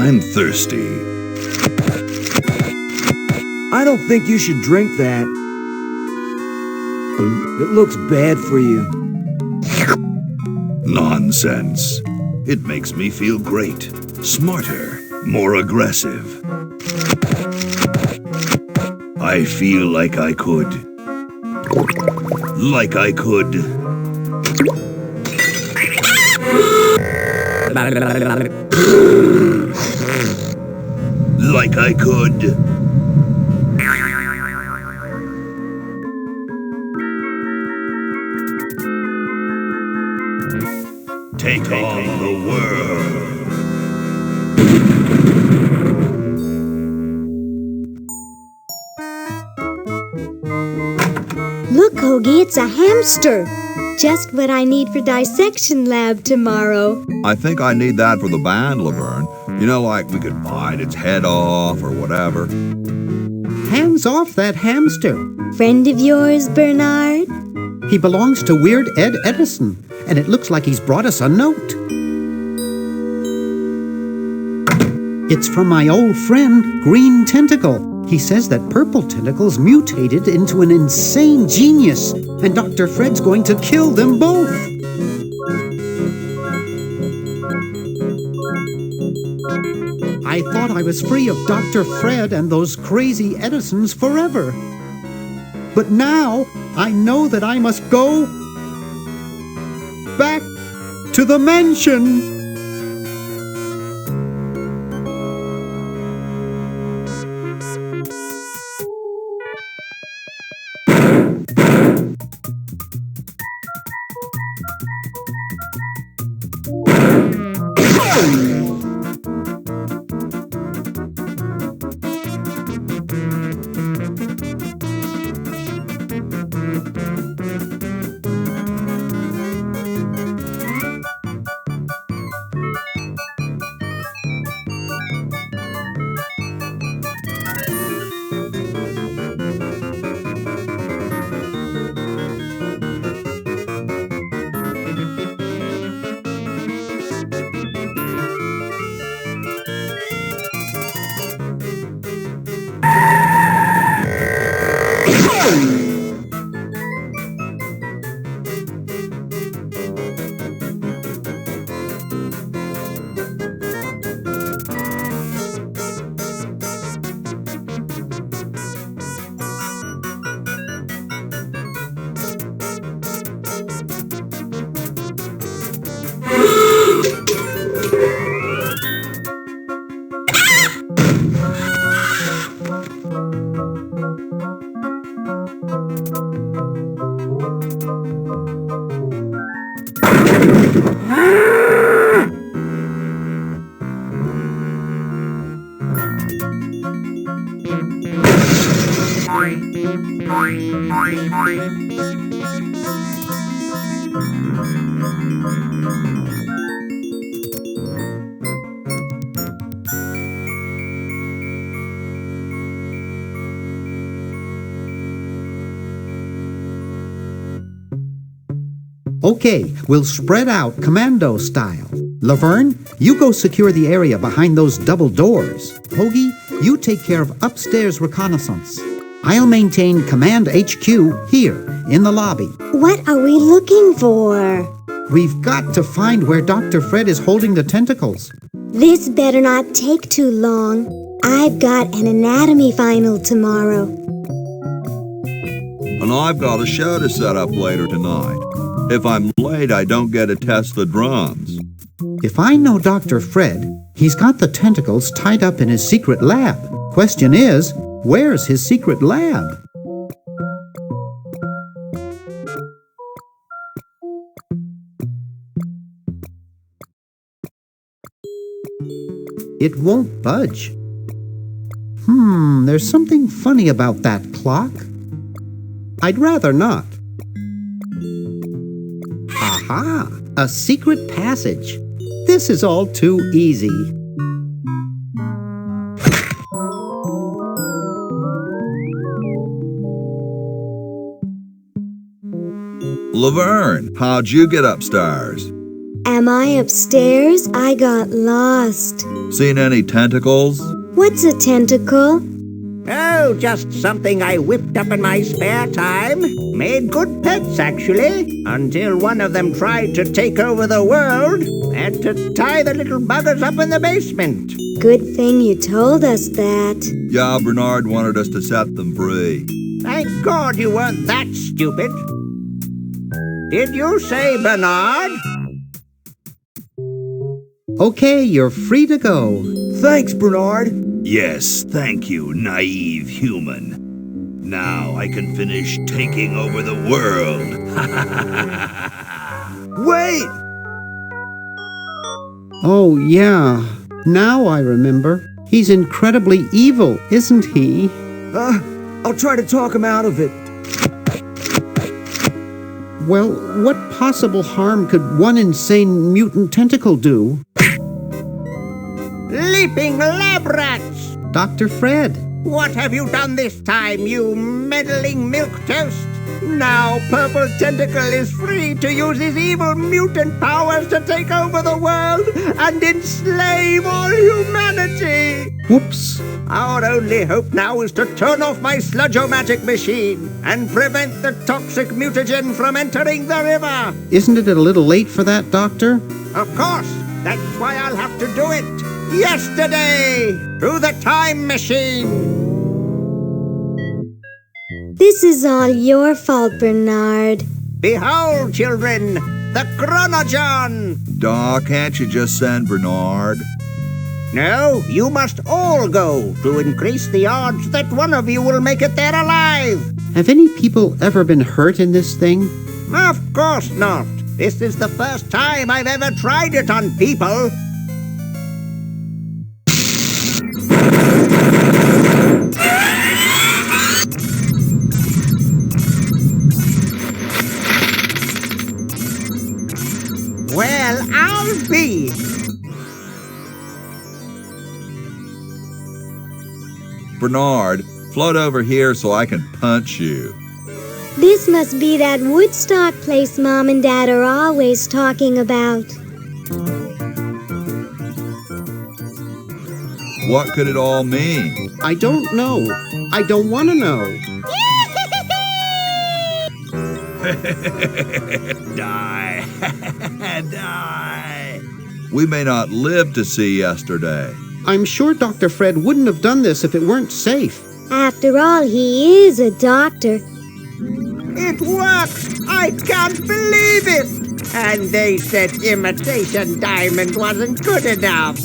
I'm thirsty. I don't think you should drink that. It looks bad for you. Nonsense. It makes me feel great. Smarter, more aggressive. I feel like I could. Like I could. Like I could. Take on the world. Look, Hoagie, it's a hamster. Just what I need for dissection lab tomorrow. I think I need that for the band, Laverne. You know, like we could bite its head off or whatever. Hands off that hamster. Friend of yours, Bernard? He belongs to Weird Ed Edison, and it looks like he's brought us a note. It's from my old friend, Green Tentacle. He says that Purple Tentacle's mutated into an insane genius, and Dr. Fred's going to kill them both. I thought I was free of Dr. Fred and those crazy Edisons forever. But now I know that I must go back to the mansion. Okay, we'll spread out commando style. Laverne, you go secure the area behind those double doors. Hoagie, you take care of upstairs reconnaissance. I'll maintain Command HQ here, in the lobby. What are we looking for? We've got to find where Dr. Fred is holding the tentacles. This better not take too long. I've got an anatomy final tomorrow. And I've got a show to set up later tonight. If I'm late, I don't get to test the drums. If I know Dr. Fred, he's got the tentacles tied up in his secret lab. Question is, where's his secret lab? It won't budge. There's something funny about that clock. I'd rather not. Aha! A secret passage. This is all too easy. Laverne, how'd you get upstairs? Am I upstairs? I got lost. Seen any tentacles? What's a tentacle? Oh, just something I whipped up in my spare time. Made good pets, actually, until one of them tried to take over the world. Had to tie the little buggers up in the basement. Good thing you told us that. Yeah, Bernard wanted us to set them free. Thank God you weren't that stupid. Did you say Bernard? Okay, you're free to go. Thanks, Bernard. Yes, thank you, naive human. Now I can finish taking over the world. Wait! Oh, yeah. Now I remember. He's incredibly evil, isn't he? I'll try to talk him out of it. Well, what possible harm could one insane mutant tentacle do? Leaping lab rats! Dr. Fred. What have you done this time, you meddling milquetoast? Now Purple Tentacle is free to use his evil mutant powers to take over the world and enslave all humanity! Whoops. Our only hope now is to turn off my sludge-o-magic machine and prevent the toxic mutagen from entering the river! Isn't it a little late for that, Doctor? Of course! That's why I'll have to do it! Yesterday! Through the time machine! This is all your fault, Bernard. Behold, children, the Chronogon! Doc, can't you just send Bernard? No, you must all go to increase the odds that one of you will make it there alive. Have any people ever been hurt in this thing? Of course not. This is the first time I've ever tried it on people. Well, I'll be. Bernard, float over here so I can punch you. This must be that Woodstock place Mom and Dad are always talking about. What could it all mean? I don't know. I don't want to know. Die. Die. We may not live to see yesterday. I'm sure Dr. Fred wouldn't have done this if it weren't safe. After all, he is a doctor. It works! I can't believe it! And they said imitation diamond wasn't good enough.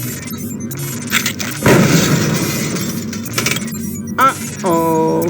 Uh-oh.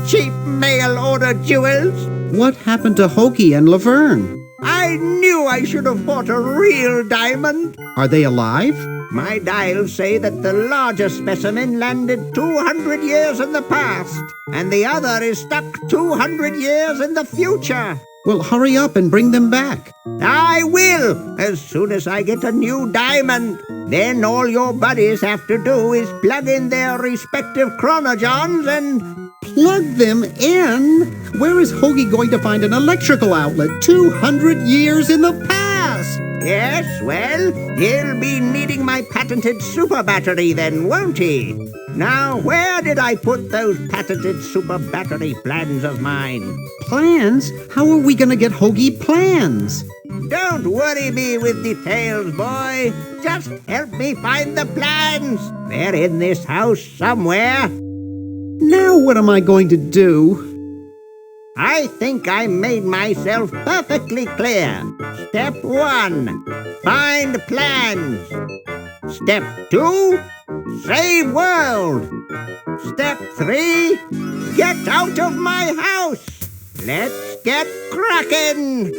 Cheap mail-order jewels. What happened to Hoagie and Laverne? I knew I should have bought a real diamond. Are they alive? My dials say that the larger specimen landed 200 years in the past, and the other is stuck 200 years in the future. Well, hurry up and bring them back. I will, as soon as I get a new diamond. Then all your buddies have to do is plug in their respective chronogons and... Plug them in? Where is Hoagie going to find an electrical outlet 200 years in the past? Yes, well, he'll be needing my patented super battery then, won't he? Now, where did I put those patented super battery plans of mine? Plans? How are we gonna get Hoagie plans? Don't worry me with details, boy. Just help me find the plans. They're in this house somewhere. Now what am I going to do? I think I made myself perfectly clear. Step 1, find plans. Step 2, save world. Step 3, get out of my house. Let's get cracking.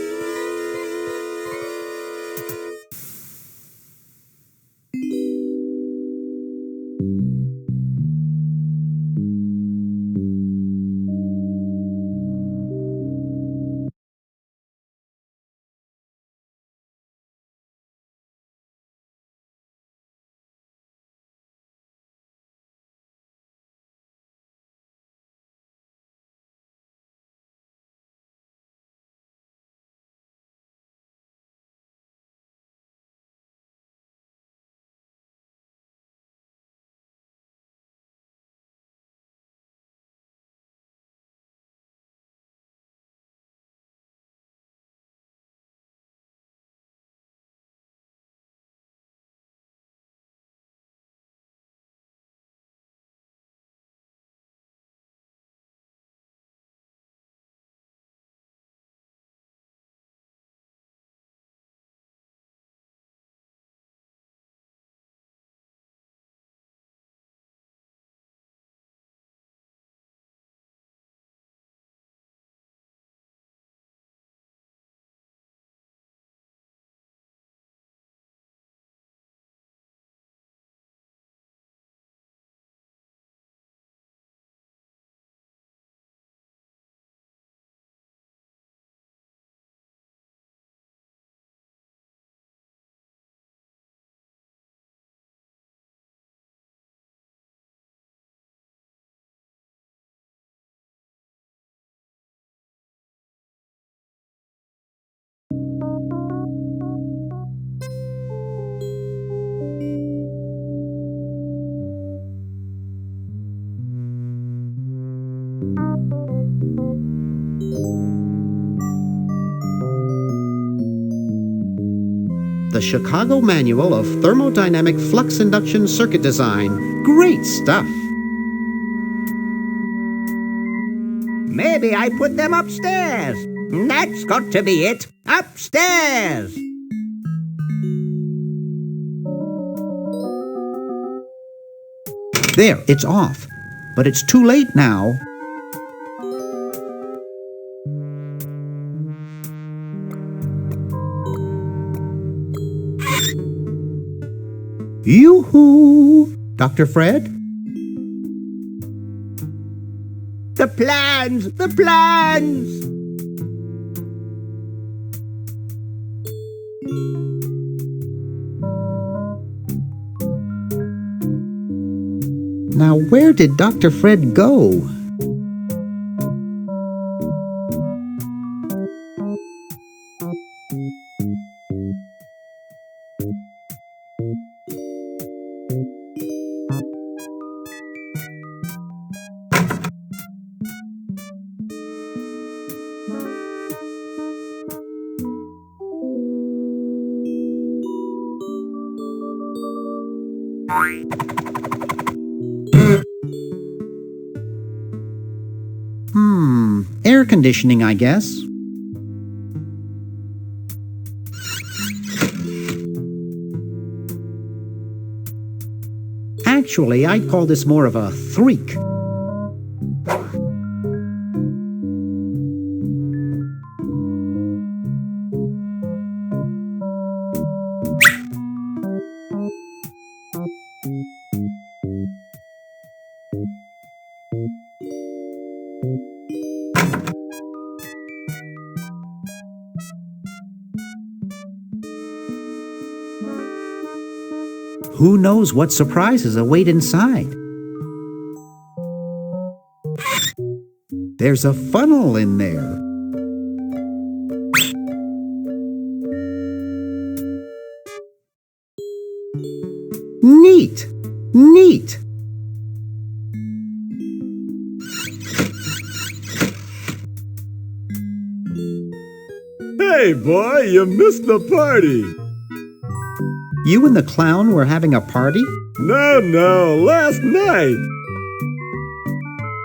The Chicago Manual of Thermodynamic Flux Induction Circuit Design. Great stuff. Maybe I put them upstairs. That's got to be it. Upstairs. There, it's off. But it's too late now. Yoo-hoo! Dr. Fred? The plans! The plans! Now, where did Dr. Fred go? Air conditioning, I guess. Actually, I'd call this more of a threak. Who knows what surprises await inside? There's a funnel in there. Neat. Neat. Hey, boy, you missed the party. You and the clown were having a party? No, last night.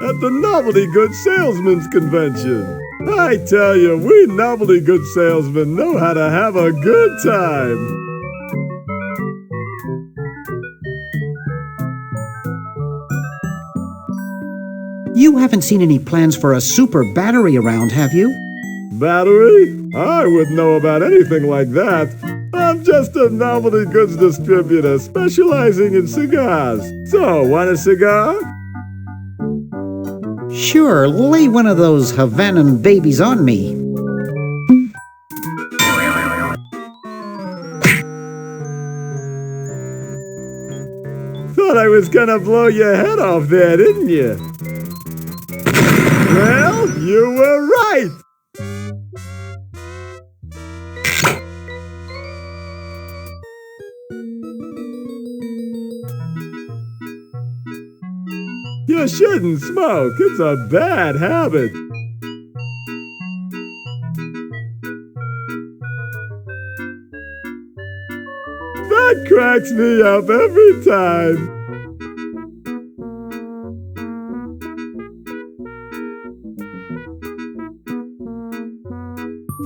At the Novelty Goods Salesmen's Convention. I tell you, we novelty goods salesmen know how to have a good time. You haven't seen any plans for a super battery around, have you? Battery? I wouldn't know about anything like that. I'm just a novelty goods distributor specializing in cigars. So, want a cigar? Sure, lay one of those Havanan babies on me. Thought I was gonna blow your head off there, didn't you? Well, you were right. You shouldn't smoke. It's a bad habit. That cracks me up every time.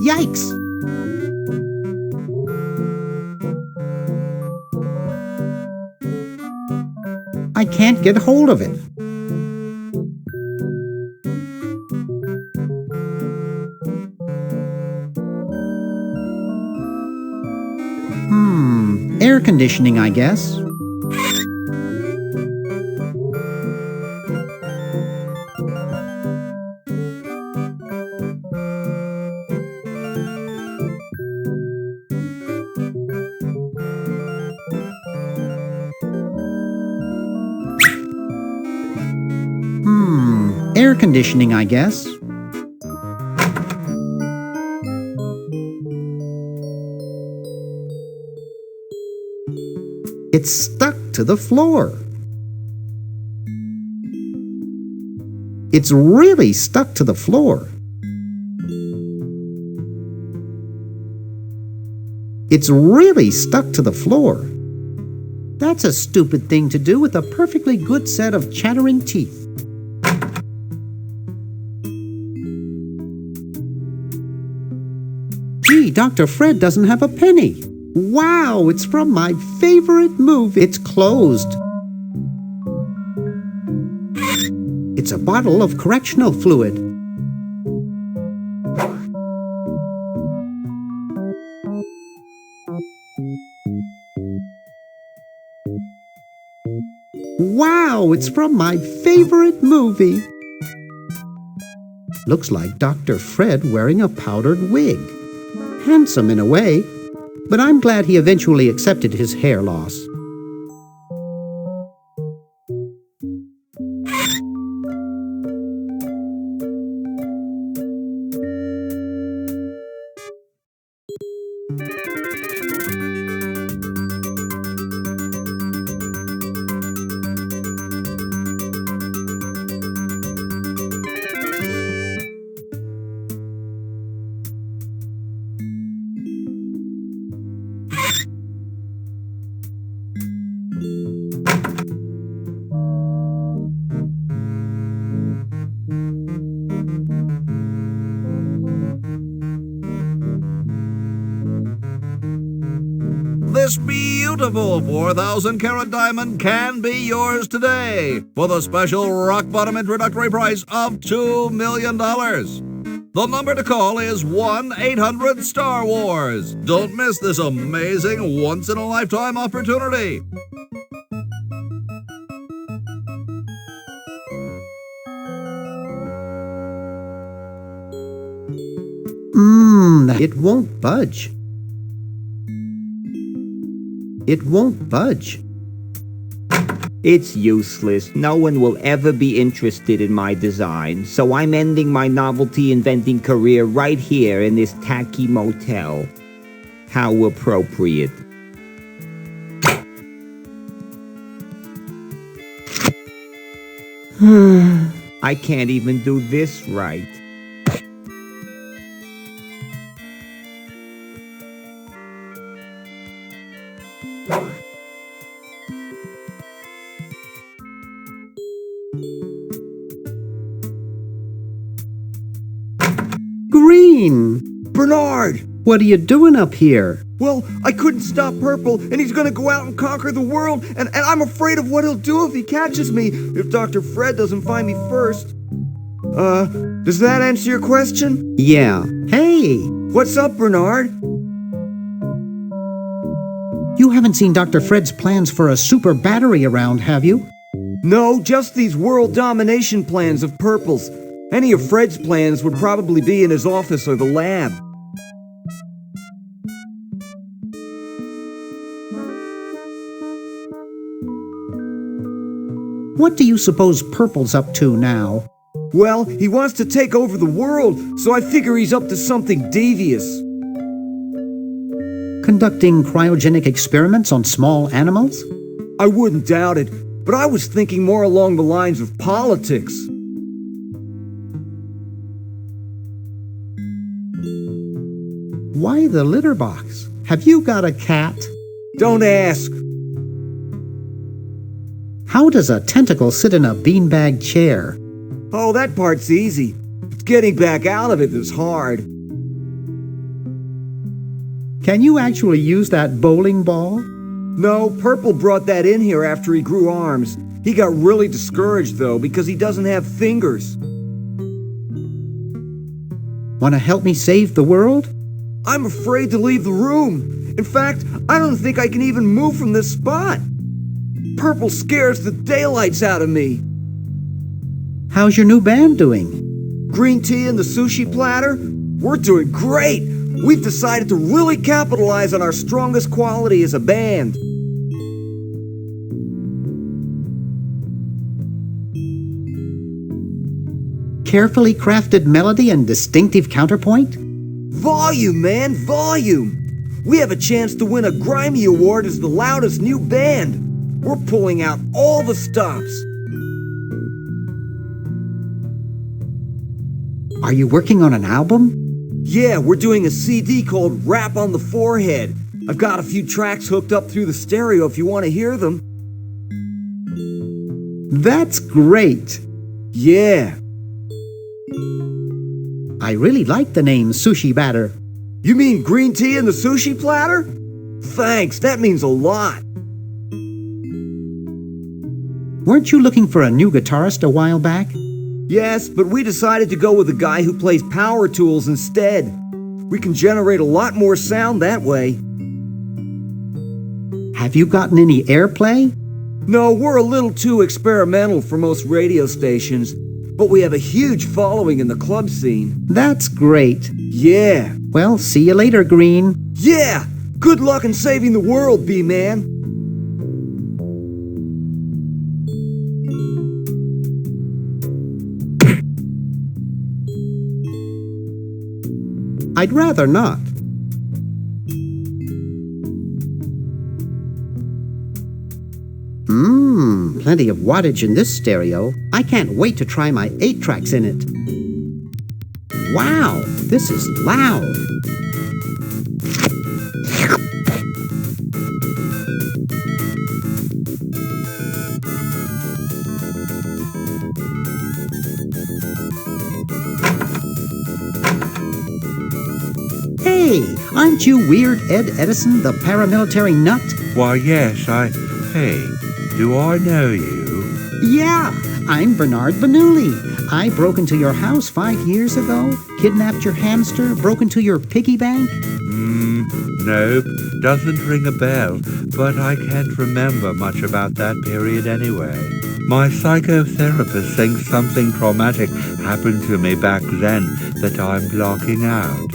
Yikes! I can't get hold of it. Air conditioning, I guess. Air conditioning, I guess. It's stuck to the floor. It's really stuck to the floor. It's really stuck to the floor. That's a stupid thing to do with a perfectly good set of chattering teeth. Gee, Dr. Fred doesn't have a penny. Wow, it's from my favorite movie. It's closed. It's a bottle of correctional fluid. Wow, it's from my favorite movie. Looks like Dr. Fred wearing a powdered wig. Handsome in a way, but I'm glad he eventually accepted his hair loss. This beautiful 4,000-carat diamond can be yours today for the special rock-bottom introductory price of $2 million. The number to call is 1-800-STAR-WARS. Don't miss this amazing once-in-a-lifetime opportunity. It won't budge. It won't budge. It's useless. No one will ever be interested in my design, so I'm ending my novelty inventing career right here in this tacky motel. How appropriate. I can't even do this right. Green! Bernard! What are you doing up here? Well, I couldn't stop Purple, and he's gonna go out and conquer the world, and I'm afraid of what he'll do if he catches me, if Dr. Fred doesn't find me first. Does that answer your question? Yeah. Hey! What's up, Bernard? You haven't seen Dr. Fred's plans for a super battery around, have you? No, just these world domination plans of Purple's. Any of Fred's plans would probably be in his office or the lab. What do you suppose Purple's up to now? Well, he wants to take over the world, so I figure he's up to something devious. Conducting cryogenic experiments on small animals? I wouldn't doubt it, but I was thinking more along the lines of politics. Why the litter box? Have you got a cat? Don't ask. How does a tentacle sit in a beanbag chair? Oh, that part's easy. It's getting back out of it that's hard. Can you actually use that bowling ball? No, Purple brought that in here after he grew arms. He got really discouraged, though, because he doesn't have fingers. Want to help me save the world? I'm afraid to leave the room. In fact, I don't think I can even move from this spot. Purple scares the daylights out of me. How's your new band doing? Green tea and the sushi platter? We're doing great. We've decided to really capitalize on our strongest quality as a band. Carefully crafted melody and distinctive counterpoint? Volume, man, volume. We have a chance to win a Grimy Award as the loudest new band. We're pulling out all the stops. Are you working on an album? Yeah, we're doing a CD called Rap on the Forehead. I've got a few tracks hooked up through the stereo if you want to hear them. That's great. Yeah. I really like the name Sushi Batter. You mean green tea and the sushi platter? Thanks, that means a lot. Weren't you looking for a new guitarist a while back? Yes, but we decided to go with a guy who plays power tools instead. We can generate a lot more sound that way. Have you gotten any airplay? No, we're a little too experimental for most radio stations, but we have a huge following in the club scene. That's great. Yeah. Well, see you later, Green. Yeah! Good luck in saving the world, B-Man. I'd rather not. Plenty of wattage in this stereo. I can't wait to try my 8 tracks in it. Wow, this is loud. Hey, aren't you Weird Ed Edison, the paramilitary nut? Why, yes, Hey, do I know you? Yeah, I'm Bernard Bernoulli. I broke into your house 5 years ago, kidnapped your hamster, broke into your piggy bank. Nope, doesn't ring a bell, but I can't remember much about that period anyway. My psychotherapist thinks something traumatic happened to me back then that I'm blocking out.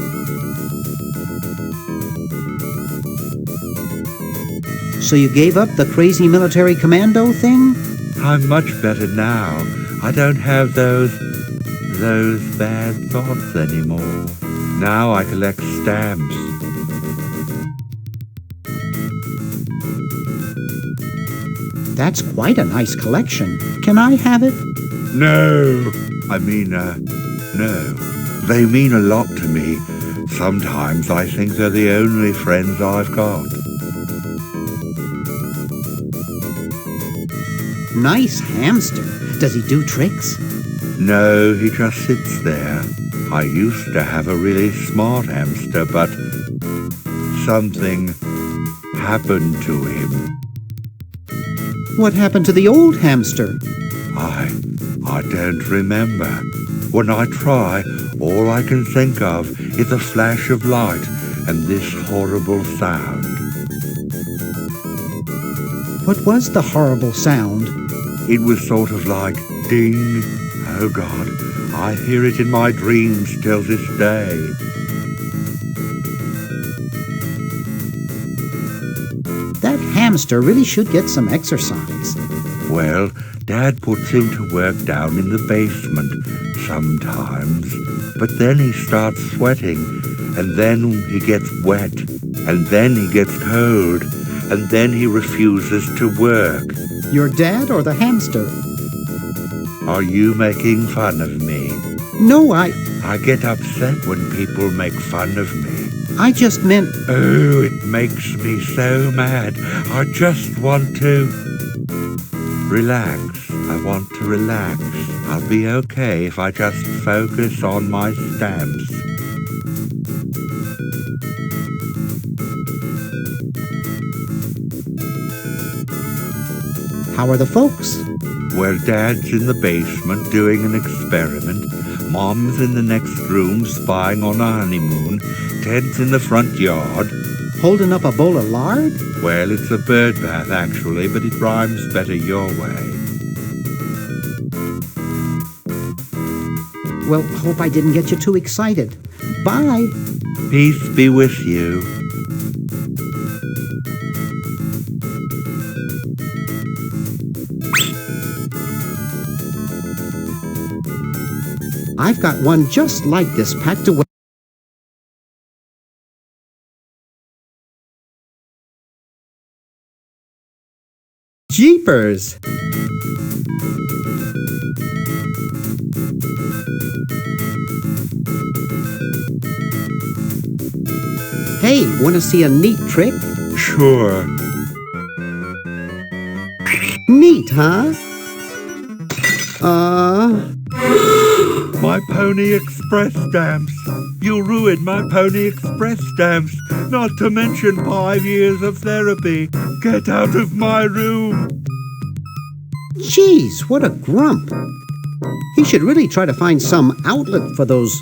So you gave up the crazy military commando thing? I'm much better now. I don't have those bad thoughts anymore. Now I collect stamps. That's quite a nice collection. Can I have it? No. No. They mean a lot to me. Sometimes I think they're the only friends I've got. Nice hamster. Does he do tricks? No, he just sits there. I used to have a really smart hamster, but something happened to him. What happened to the old hamster? I don't remember. When I try, all I can think of is a flash of light and this horrible sound. What was the horrible sound? It was sort of like ding. Oh God, I hear it in my dreams till this day. That hamster really should get some exercise. Well, Dad puts him to work down in the basement sometimes, but then he starts sweating, and then he gets wet, and then he gets cold, and then he refuses to work. Your dad or the hamster? Are you making fun of me? No, I get upset when people make fun of me. I just meant... Oh, it makes me so mad. I just want to... relax. I want to relax. I'll be okay if I just focus on my stamps. How are the folks? Well, Dad's in the basement doing an experiment. Mom's in the next room spying on a honeymoon. Ted's in the front yard. Holding up a bowl of lard? Well, it's a bird bath, actually, but it rhymes better your way. Well, hope I didn't get you too excited. Bye. Peace be with you. I've got one just like this packed away. Jeepers! Hey, want to see a neat trick? Sure. Neat, huh? My Pony Express stamps. You ruined my Pony Express stamps. Not to mention 5 years of therapy. Get out of my room. Jeez, what a grump. He should really try to find some outlet for those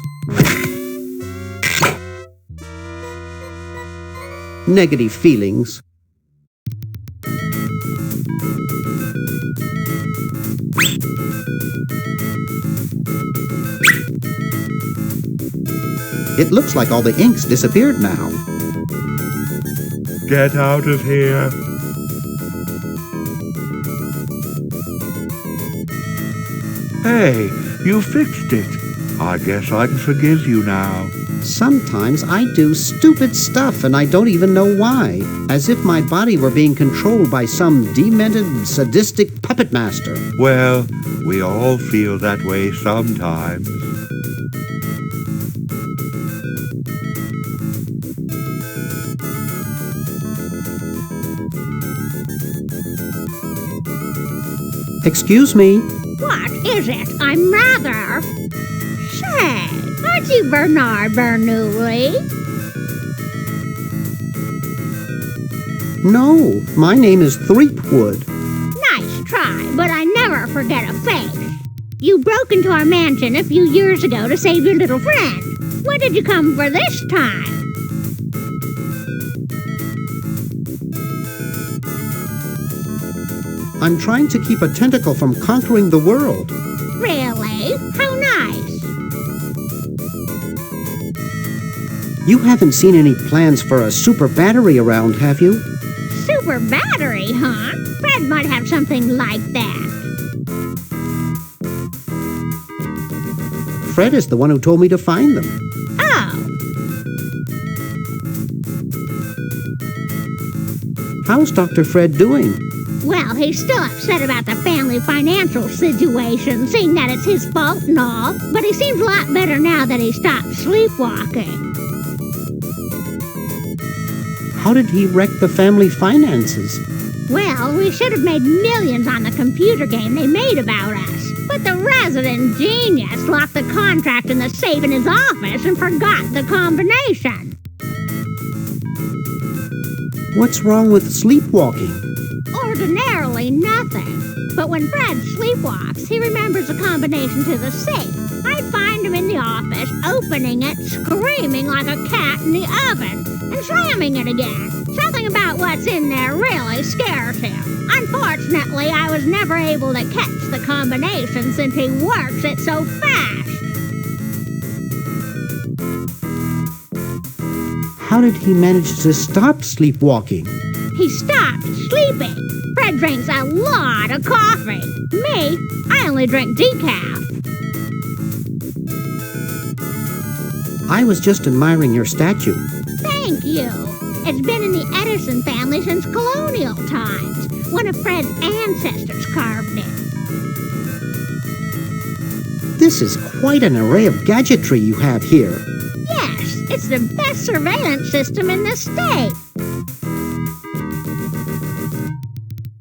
negative feelings. It looks like all the ink's disappeared now. Get out of here. Hey, you fixed it. I guess I can forgive you now. Sometimes I do stupid stuff and I don't even know why. As if my body were being controlled by some demented, sadistic puppet master. Well, we all feel that way sometimes. Excuse me. What is it? I'm rather... Say, aren't you Bernard Bernoulli? No, my name is Threepwood. Nice try, but I never forget a face. You broke into our mansion a few years ago to save your little friend. What did you come for this time? I'm trying to keep a tentacle from conquering the world. Really? How nice. You haven't seen any plans for a super battery around, have you? Super battery, huh? Fred might have something like that. Fred is the one who told me to find them. Oh. How's Dr. Fred doing? Well, he's still upset about the family financial situation, seeing that it's his fault and all, but he seems a lot better now that he stopped sleepwalking. How did he wreck the family finances? Well, we should have made millions on the computer game they made about us. But the resident genius locked the contract in the safe in his office and forgot the combination. What's wrong with sleepwalking? Ordinarily nothing. But when Fred sleepwalks, he remembers the combination to the safe. I'd find him in the office, opening it, screaming like a cat in the oven, and slamming it again. Something about what's in there really scares him. Unfortunately, I was never able to catch the combination since he works it so fast. How did he manage to stop sleepwalking? He stopped sleeping. Fred drinks a lot of coffee. Me, I only drink decaf. I was just admiring your statue. Thank you. It's been in the Edison family since colonial times. One of Fred's ancestors carved it. This is quite an array of gadgetry you have here. Yes, it's the best surveillance system in the state.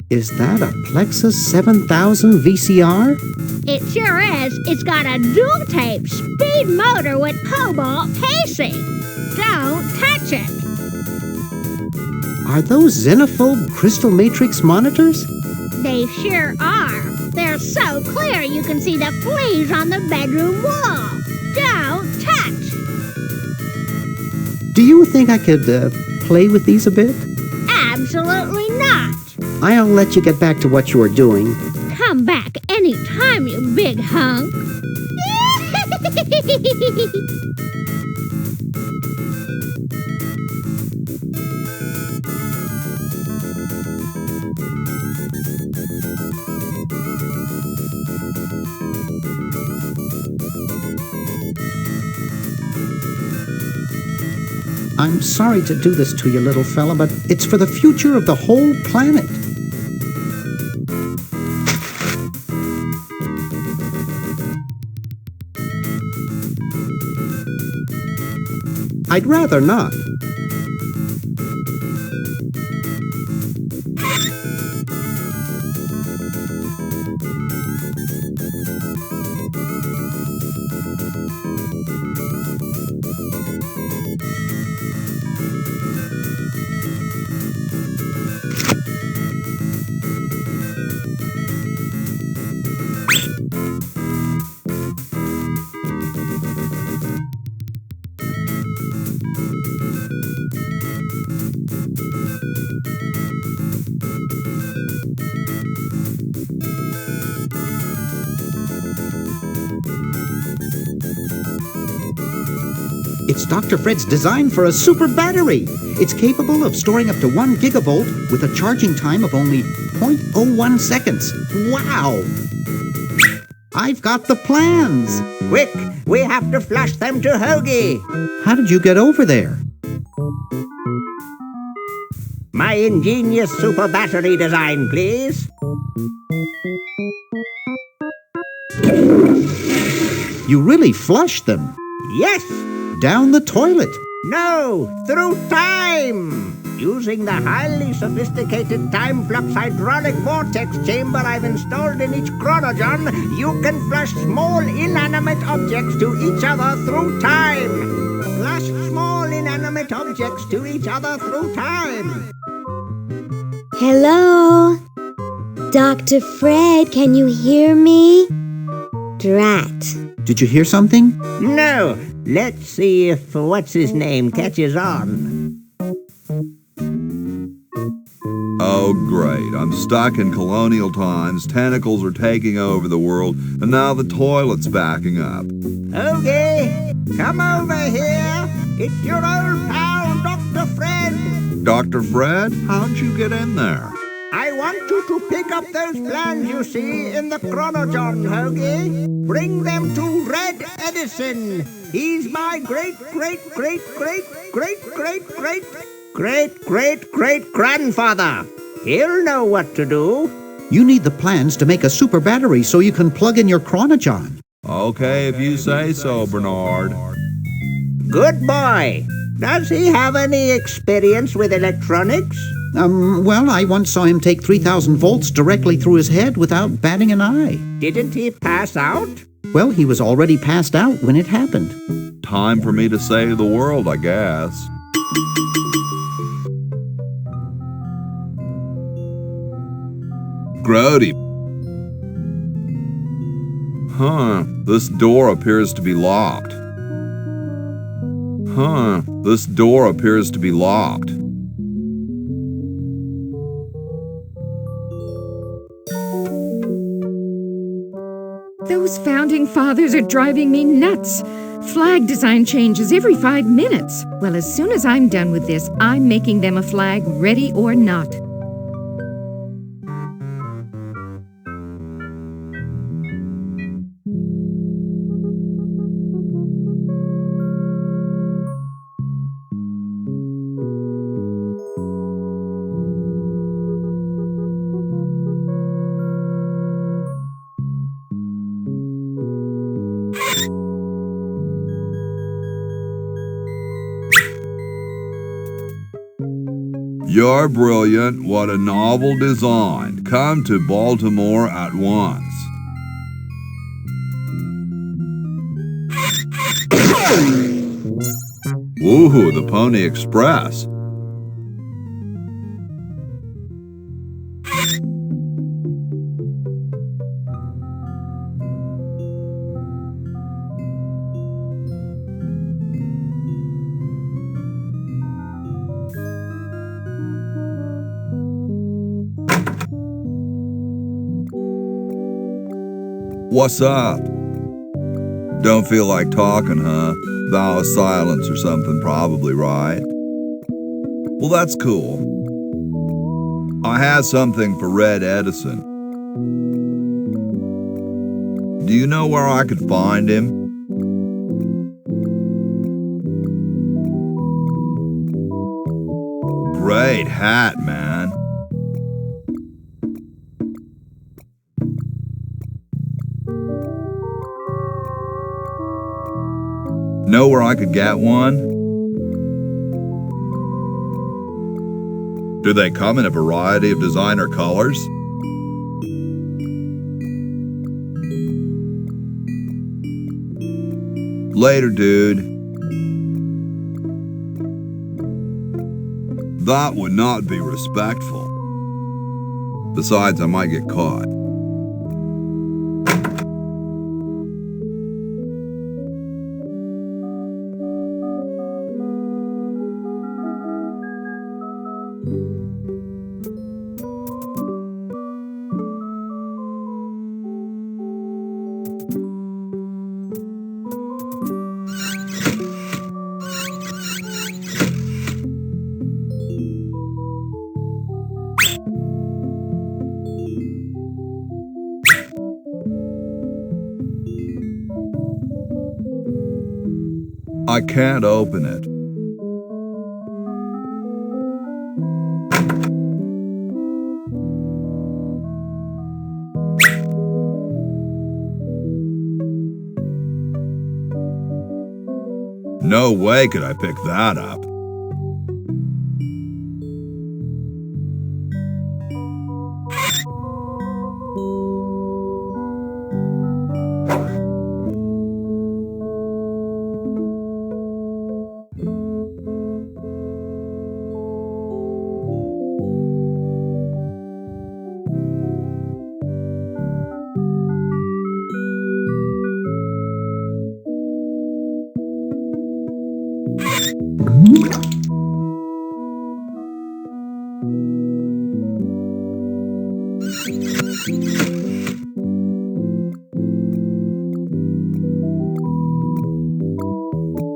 Is that a Plexus 7000 VCR? It sure is. It's got a dual-tape speed motor with cobalt casing. Don't touch it. Are those xenophobe crystal matrix monitors? They sure are. They're so clear you can see the fleas on the bedroom wall. Don't touch. Do you think I could play with these a bit? Absolutely not. I'll let you get back to what you were doing. Come back anytime, you big hunk. I'm sorry to do this to you, little fella, but it's for the future of the whole planet. I'd rather not. It's Dr. Fred's design for a super battery. It's capable of storing up to 1 gigavolt with a charging time of only 0.01 seconds. Wow! I've got the plans. Quick, we have to flush them to Hoagie. How did you get over there? My ingenious super battery design, please. You really flushed them. Yes. Down the toilet. No, through time. Using the highly sophisticated time flux hydraulic vortex chamber I've installed in each chronogon, you can flush small inanimate objects to each other through time. Flush small inanimate objects to each other through time. Hello? Dr. Fred, can you hear me? Drat. Did you hear something? No. Let's see if what's-his-name catches on. Oh, great. I'm stuck in colonial times, tentacles are taking over the world, and now the toilet's backing up. Okay, come over here. It's your old pal, Dr. Fred. Dr. Fred, how'd you get in there? I want you to pick up those plans you see in the chronogon, Hoagie. Bring them to Red Edison. He's my great-great-great-great-great-great-great-great-great-great-grandfather. He'll know what to do. You need the plans to make a super battery so you can plug in your chronogon. Okay, if you say so, Bernard. Good boy. Does he have any experience with electronics? Well, I once saw him take 3,000 volts directly through his head without batting an eye. Didn't he pass out? Well, he was already passed out when it happened. Time for me to save the world, I guess. Grody. This door appears to be locked. This door appears to be locked. Those founding fathers are driving me nuts. Flag design changes every 5 minutes. Well, as soon as I'm done with this, I'm making them a flag, ready or not. You're brilliant. What a novel design. Come to Baltimore at once. Woohoo, the Pony Express. What's up? Don't feel like talking, huh? Vow of silence or something, probably, right? Well, that's cool. I had something for Red Edison. Do you know where I could find him? Great hat, man. Know where I could get one? Do they come in a variety of designer colors? Later, dude. That would not be respectful. Besides, I might get caught. I can't open it. No way could I pick that up.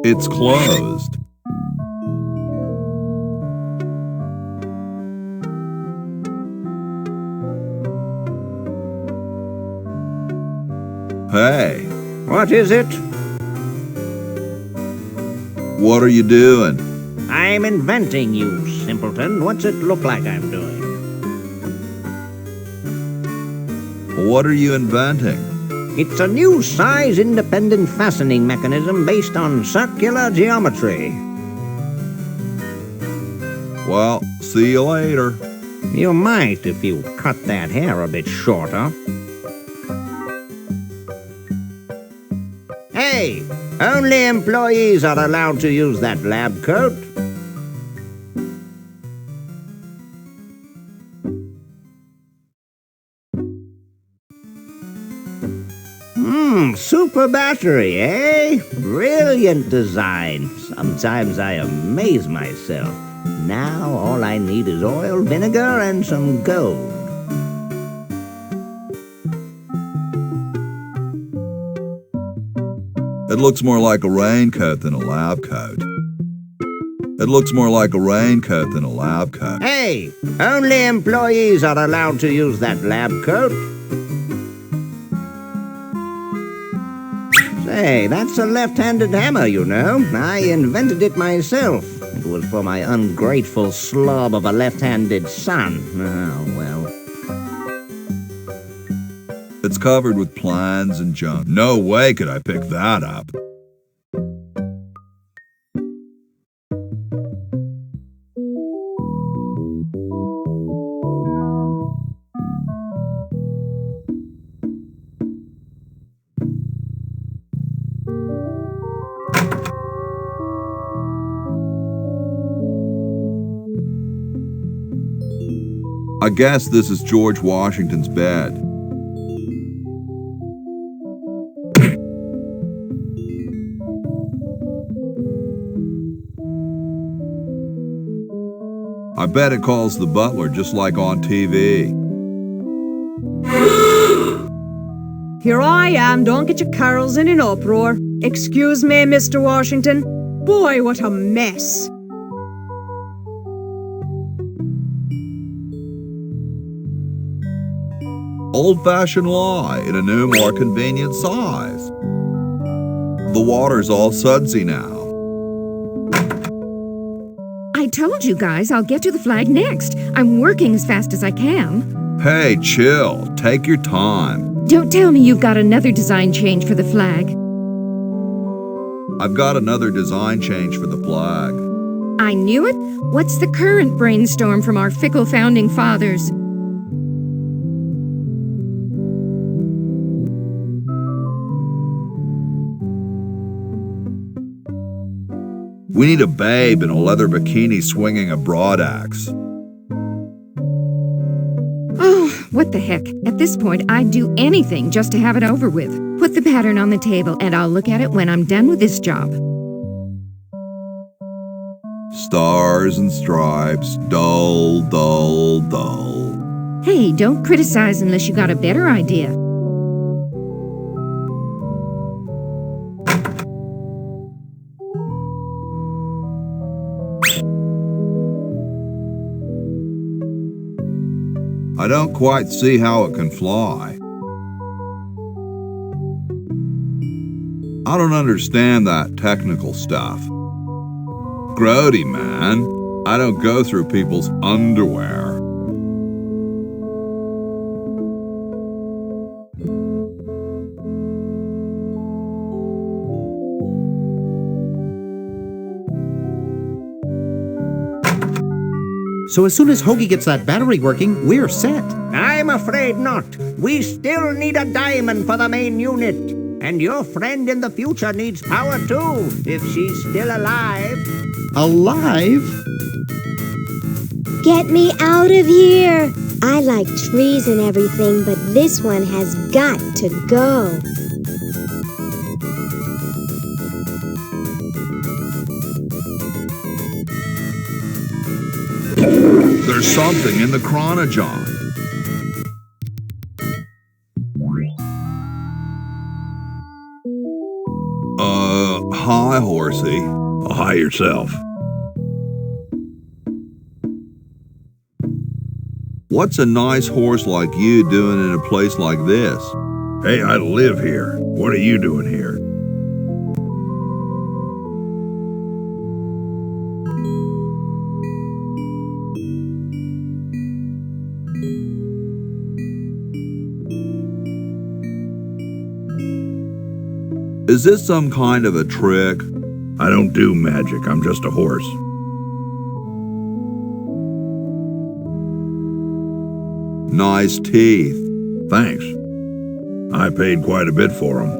It's closed. Hey. What is it? What are you doing? I'm inventing, you simpleton. What's it look like I'm doing? What are you inventing? It's a new size-independent fastening mechanism based on circular geometry. Well, see you later. You might if you cut that hair a bit shorter. Hey, only employees are allowed to use that lab coat. Super battery, eh? Brilliant design. Sometimes I amaze myself. Now all I need is oil, vinegar, and some gold. It looks more like a raincoat than a lab coat. It looks more like a raincoat than a lab coat. Hey, only employees are allowed to use that lab coat. Say, that's a left-handed hammer, you know. I invented it myself. It was for my ungrateful slob of a left-handed son. Oh, well. It's covered with plans and junk. No way could I pick that up. I guess this is George Washington's bed. I bet it calls the butler just like on TV. Here I am, don't get your carols in an uproar. Excuse me, Mr. Washington. Boy, what a mess. Old-fashioned lye in a new, more convenient size. The water's all sudsy now. I told you guys I'll get to the flag next. I'm working as fast as I can. Hey, chill. Take your time. Don't tell me you've got another design change for the flag. I've got another design change for the flag. I knew it. What's the current brainstorm from our fickle founding fathers? We need a babe in a leather bikini swinging a broadaxe. Oh, what the heck. At this point, I'd do anything just to have it over with. Put the pattern on the table and I'll look at it when I'm done with this job. Stars and stripes, dull, dull, dull. Hey, don't criticize unless you got a better idea. I don't quite see how it can fly. I don't understand that technical stuff. Grody, man. I don't go through people's underwear. So as soon as Hoagie gets that battery working, we're set. I'm afraid not. We still need a diamond for the main unit. And your friend in the future needs power too, if she's still alive. Alive? Get me out of here! I like trees and everything, but this one has got to go. There's something in the chronogon. Hi, horsey. Hi yourself. What's a nice horse like you doing in a place like this? Hey, I live here. What are you doing here? Is this some kind of a trick? I don't do magic. I'm just a horse. Nice teeth. Thanks. I paid quite a bit for them.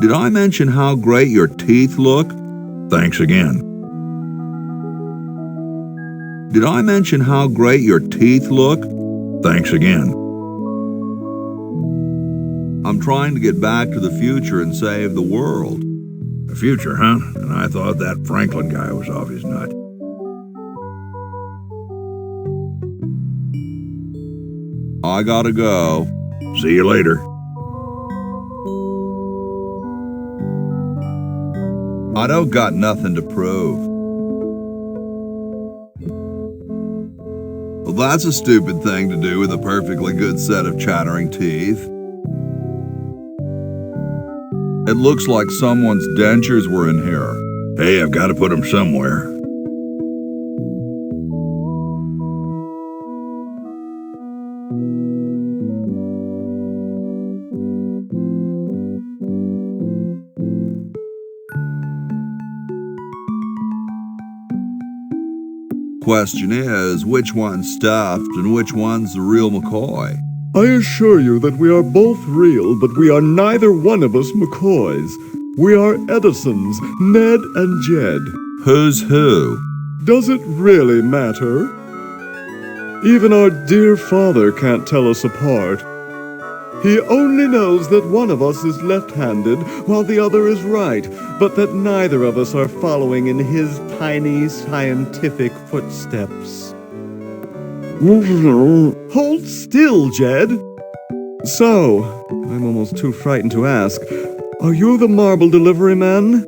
Did I mention how great your teeth look? Thanks again. Did I mention how great your teeth look? Thanks again. I'm trying to get back to the future and save the world. The future, huh? And I thought that Franklin guy was off his nut. I gotta go. See you later. I don't got nothing to prove. Well, that's a stupid thing to do with a perfectly good set of chattering teeth. It looks like someone's dentures were in here. Hey, I've got to put them somewhere. Question is, which one's stuffed and which one's the real McCoy? I assure you that we are both real, but we are neither one of us McCoys. We are Edisons, Ned and Jed. Who's who? Does it really matter? Even our dear father can't tell us apart. He only knows that one of us is left-handed while the other is right, but that neither of us are following in his tiny scientific footsteps. Hold still, Jed. So, I'm almost too frightened to ask, are you the marble delivery man?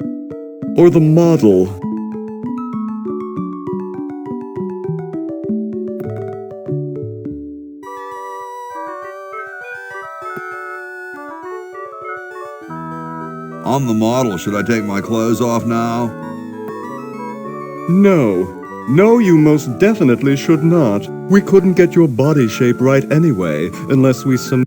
Or the model? I'm the model. Should I take my clothes off now? No. No, you most definitely should not. We couldn't get your body shape right anyway, unless we cemented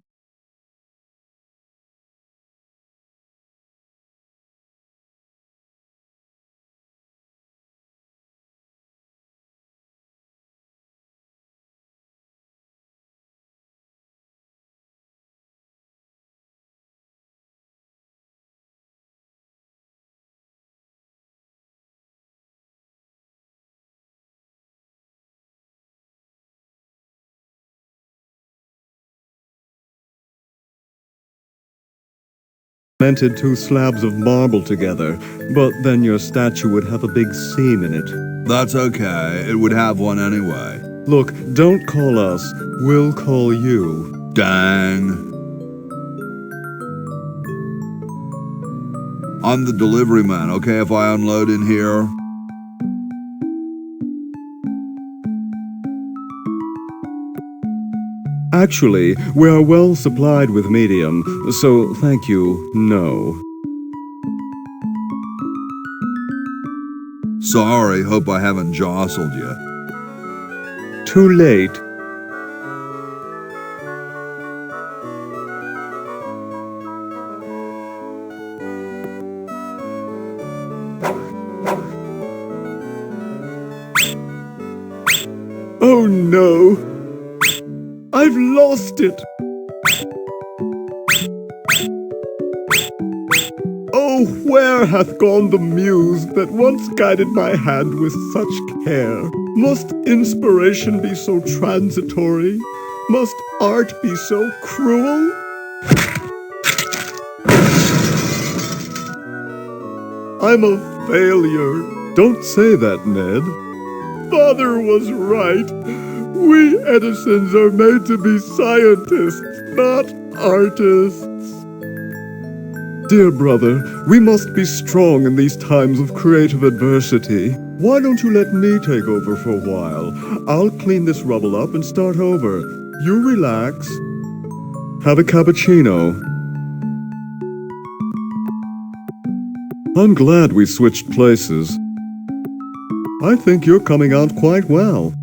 two slabs of marble together, but then your statue would have a big seam in it. That's okay. It would have one anyway. Look, don't call us. We'll call you. Dang. I'm the delivery man, okay, if I unload in here? Actually, we are well supplied with medium, so thank you, no. Sorry, hope I haven't jostled you. Too late. Oh no! I've lost it! Oh, where hath gone the muse that once guided my hand with such care? Must inspiration be so transitory? Must art be so cruel? I'm a failure. Don't say that, Ned. Father was right. We Edisons are made to be scientists, not artists. Dear brother, we must be strong in these times of creative adversity. Why don't you let me take over for a while? I'll clean this rubble up and start over. You relax. Have a cappuccino. I'm glad we switched places. I think you're coming out quite well.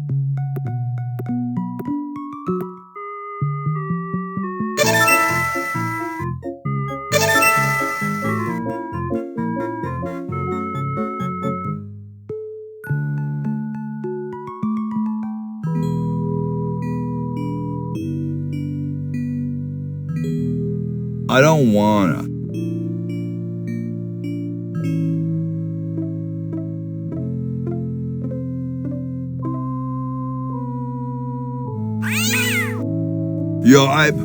I don't wanna. Yipe.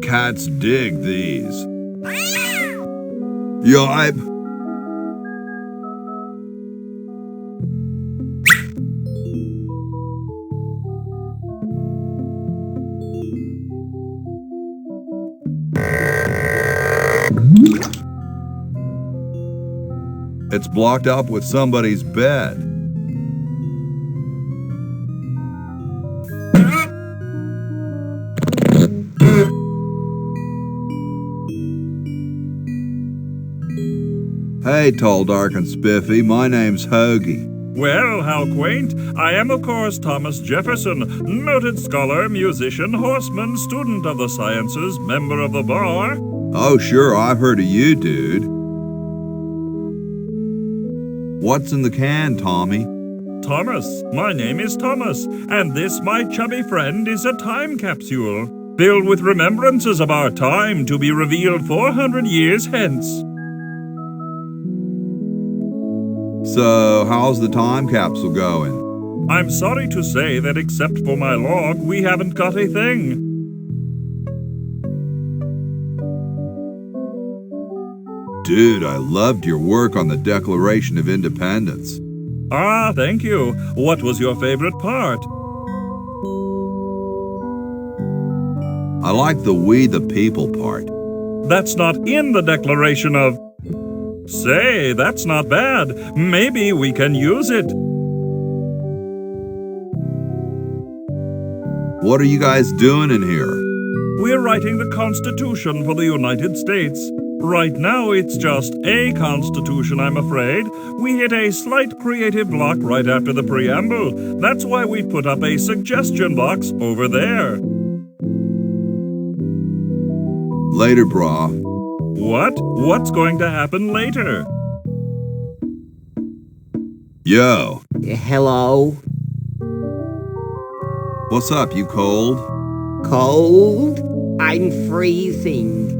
Cats dig these. Yipe. It's blocked up with somebody's bed. Hey, tall, dark, and spiffy, my name's Hoagie. Well, how quaint. I am, of course, Thomas Jefferson, noted scholar, musician, horseman, student of the sciences, member of the bar. Oh, sure, I've heard of you, dude. What's in the can, Tommy? Thomas, my name is Thomas, and this, my chubby friend, is a time capsule, filled with remembrances of our time to be revealed 400 years hence. So, how's the time capsule going? I'm sorry to say that except for my log, we haven't got a thing. Dude, I loved your work on the Declaration of Independence. Ah, thank you. What was your favorite part? I like the we the people part. That's not in the Declaration of... Say, that's not bad. Maybe we can use it. What are you guys doing in here? We're writing the Constitution for the United States. Right now, it's just a Constitution, I'm afraid. We hit a slight creative block right after the preamble. That's why we put up a suggestion box over there. Later, brah. What? What's going to happen later? Yo. Hello? What's up, you cold? Cold? I'm freezing.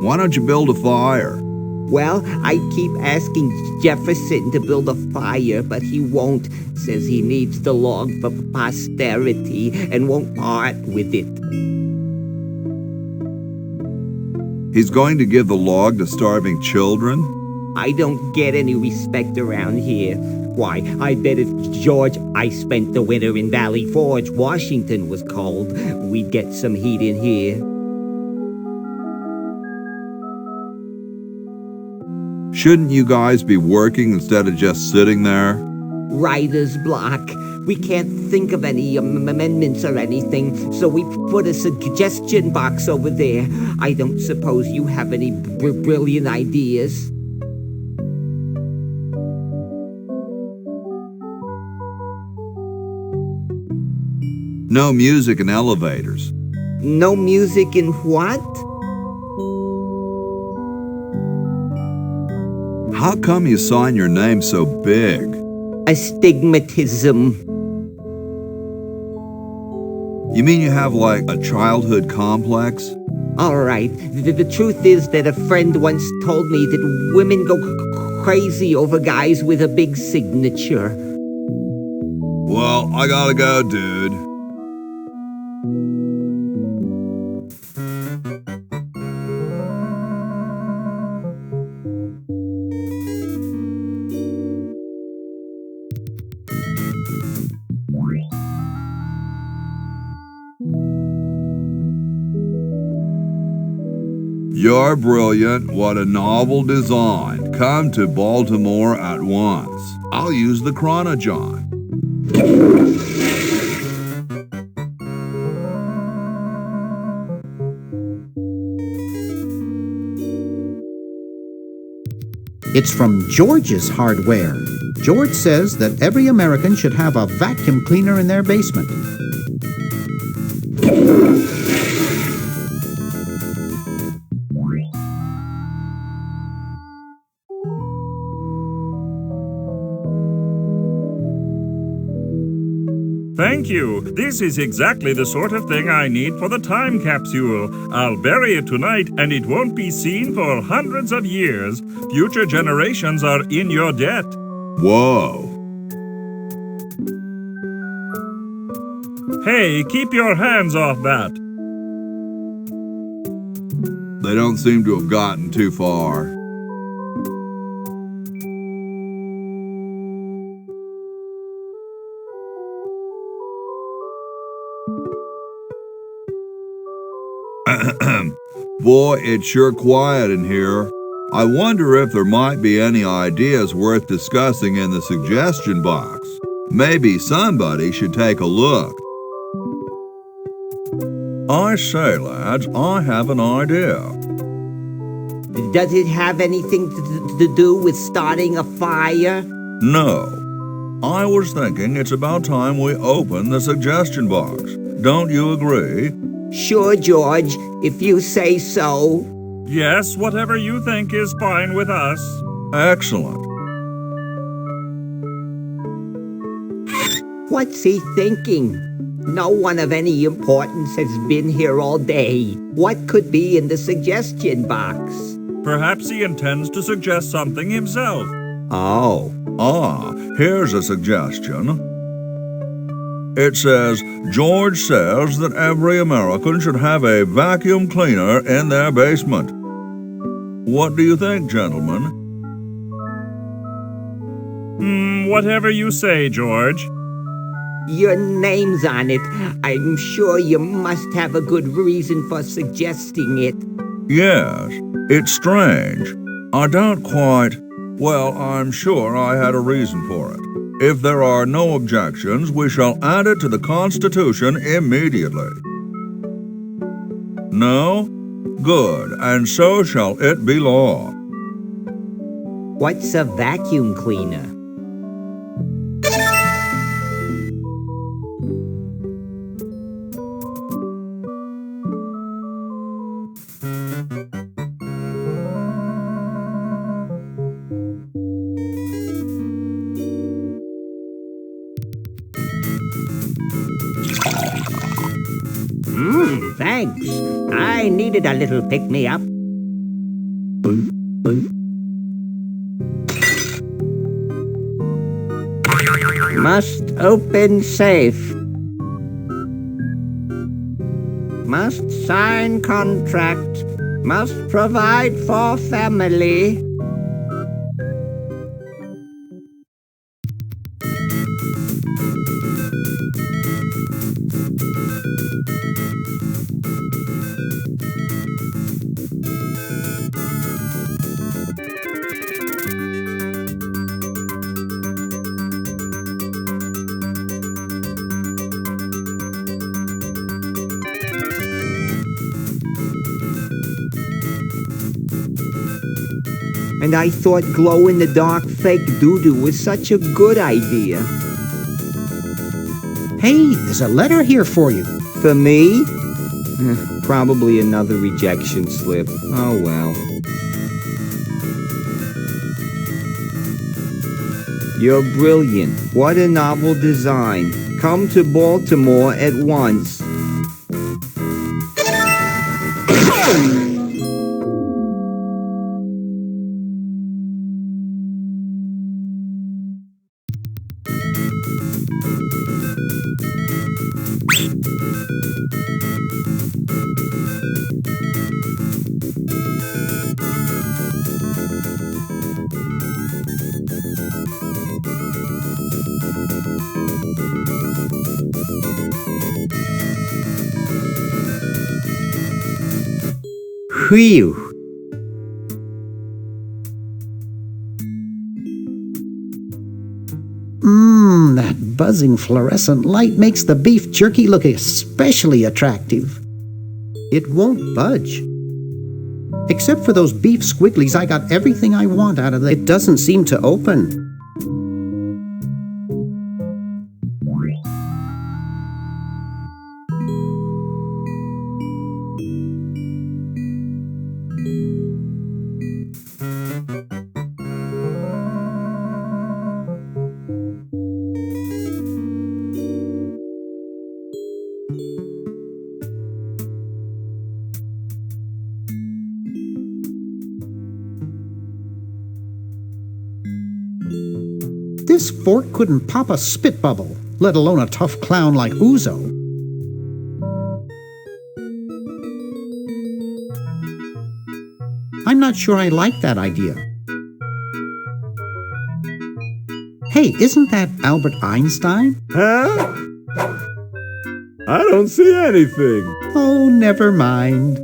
Why don't you build a fire? Well, I keep asking Jefferson to build a fire, but he won't. Says he needs the log for posterity and won't part with it. He's going to give the log to starving children? I don't get any respect around here. Why, I bet if George I spent the winter in Valley Forge, Washington was cold, we'd get some heat in here. Shouldn't you guys be working instead of just sitting there? Writer's block. We can't think of any amendments or anything, so we put a suggestion box over there. I don't suppose you have any brilliant ideas? No music in elevators. No music in what? How come you sign your name so big? Astigmatism. You mean you have like a childhood complex? All right. The truth is that a friend once told me that women go crazy over guys with a big signature. Well, I gotta go, dude. You're brilliant. What a novel design. Come to Baltimore at once. I'll use the Chronojon. It's from George's Hardware. George says that every American should have a vacuum cleaner in their basement. Thank you. This is exactly the sort of thing I need for the time capsule. I'll bury it tonight, and it won't be seen for hundreds of years. Future generations are in your debt. Whoa. Hey, keep your hands off that. They don't seem to have gotten too far. Boy, it's sure quiet in here. I wonder if there might be any ideas worth discussing in the suggestion box. Maybe somebody should take a look. I say, lads, I have an idea. Does it have anything to do with starting a fire? No. I was thinking it's about time we open the suggestion box. Don't you agree? Sure, George, if you say so. Yes, whatever you think is fine with us. Excellent. What's he thinking? No one of any importance has been here all day. What could be in the suggestion box? Perhaps he intends to suggest something himself. Oh. Here's a suggestion. It says, George says that every American should have a vacuum cleaner in their basement. What do you think, gentlemen? Whatever you say, George. Your name's on it. I'm sure you must have a good reason for suggesting it. Yes, it's strange. I don't quite... Well, I'm sure I had a reason for it. If there are no objections, we shall add it to the Constitution immediately. No? Good, and so shall it be law. What's a vacuum cleaner? Thanks. I needed a little pick-me-up. Must open safe. Must sign contract. Must provide for family. And I thought glow-in-the-dark fake doo-doo was such a good idea. Hey, there's a letter here for you. For me? Probably another rejection slip. Oh well. You're brilliant. What a novel design. Come to Baltimore at once. Whew. That buzzing fluorescent light makes the beef jerky look especially attractive. It won't budge. Except for those beef squigglies, I got everything I want out of it. It doesn't seem to open. This fork couldn't pop a spit bubble, let alone a tough clown like Uzo. I'm not sure I like that idea. Hey, isn't that Albert Einstein? Huh? I don't see anything. Oh, never mind.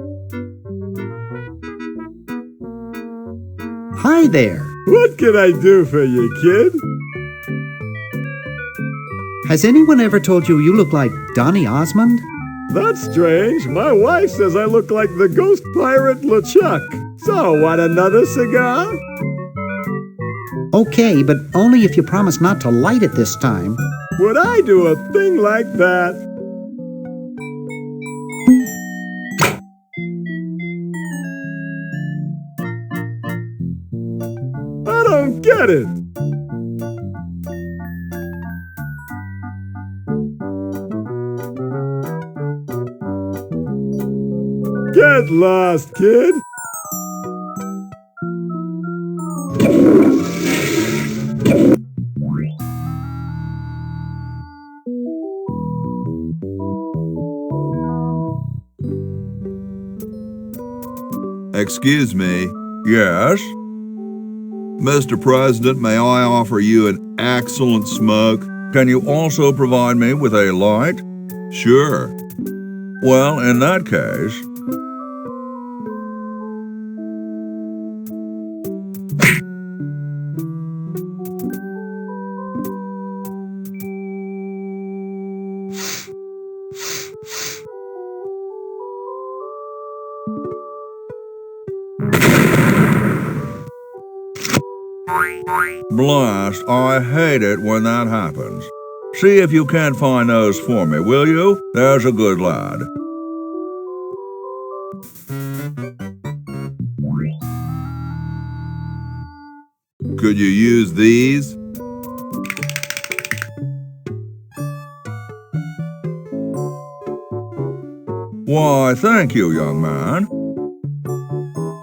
Hi there. What can I do for you, kid? Has anyone ever told you you look like Donny Osmond? That's strange. My wife says I look like the ghost pirate LeChuck. So, want another cigar? Okay, but only if you promise not to light it this time. Would I do a thing like that? I don't get it. Get lost, kid. Excuse me. Yes? Mr. President, may I offer you an excellent smoke? Can you also provide me with a light? Sure. Well, in that case... Blast, I hate it when that happens. See if you can't find those for me, will you? There's a good lad. Could you use these? Why, thank you, young man.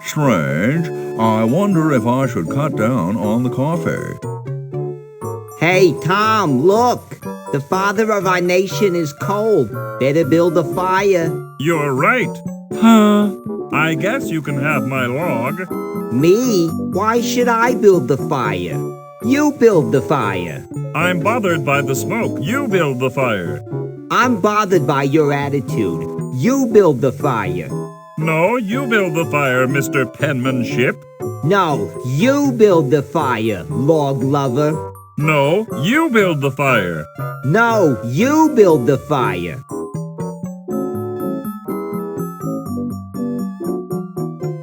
Strange. I wonder if I should cut down on the coffee. Hey, Tom, look! The father of our nation is cold. Better build a fire. You're right. Huh? I guess you can have my log. Me? Why should I build the fire? You build the fire. I'm bothered by the smoke. You build the fire. I'm bothered by your attitude. You build the fire. No, you build the fire, Mr. Penmanship. No, you build the fire, log lover. No, you build the fire. No, you build the fire.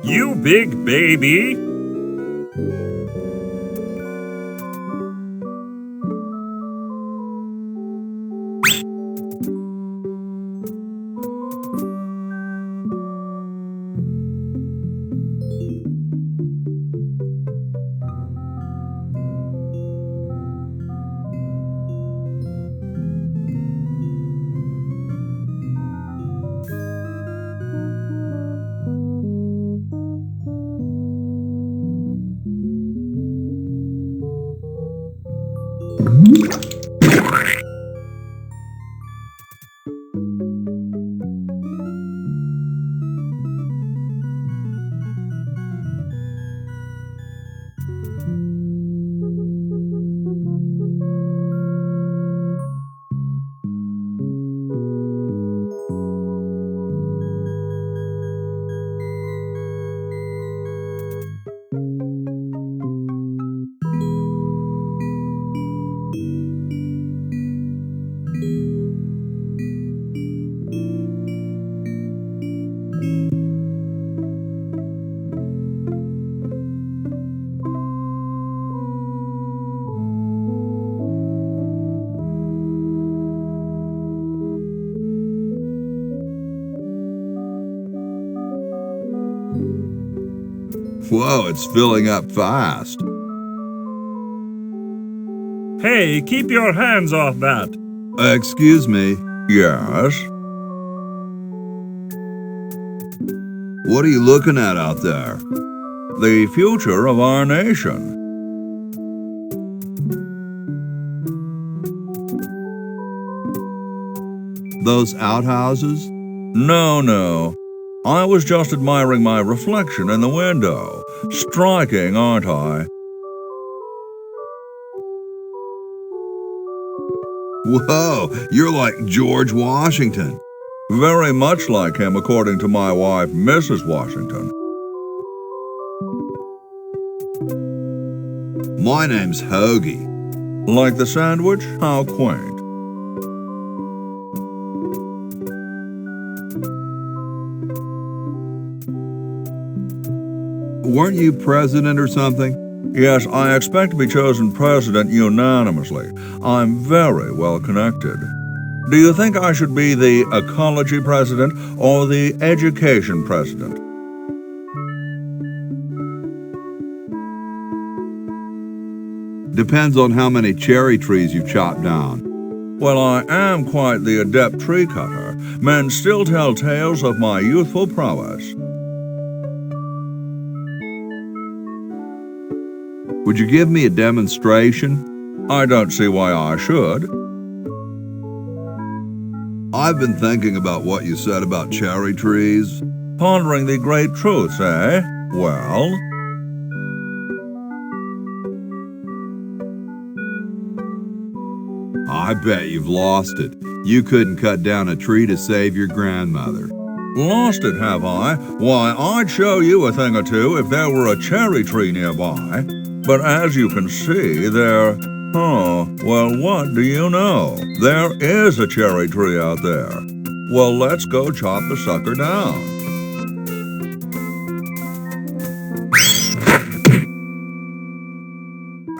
You big baby. Whoa, it's filling up fast. Hey, keep your hands off that. Excuse me. Yes? What are you looking at out there? The future of our nation. those outhouses? No. I was just admiring my reflection in the window. Striking, aren't I? Whoa, you're like George Washington. Very much like him, according to my wife, Mrs. Washington. My name's Hoagie. Like the sandwich? How quaint. Weren't you president or something? Yes, I expect to be chosen president unanimously. I'm very well connected. Do you think I should be the ecology president or the education president? Depends on how many cherry trees you've chopped down. Well, I am quite the adept tree cutter. Men still tell tales of my youthful prowess. Would you give me a demonstration? I don't see why I should. I've been thinking about what you said about cherry trees. Pondering the great truths, eh? Well? I bet you've lost it. You couldn't cut down a tree to save your grandmother. Lost it, have I? Why, I'd show you a thing or two if there were a cherry tree nearby. But as you can see, well, what do you know? There is a cherry tree out there. Well, let's go chop the sucker down.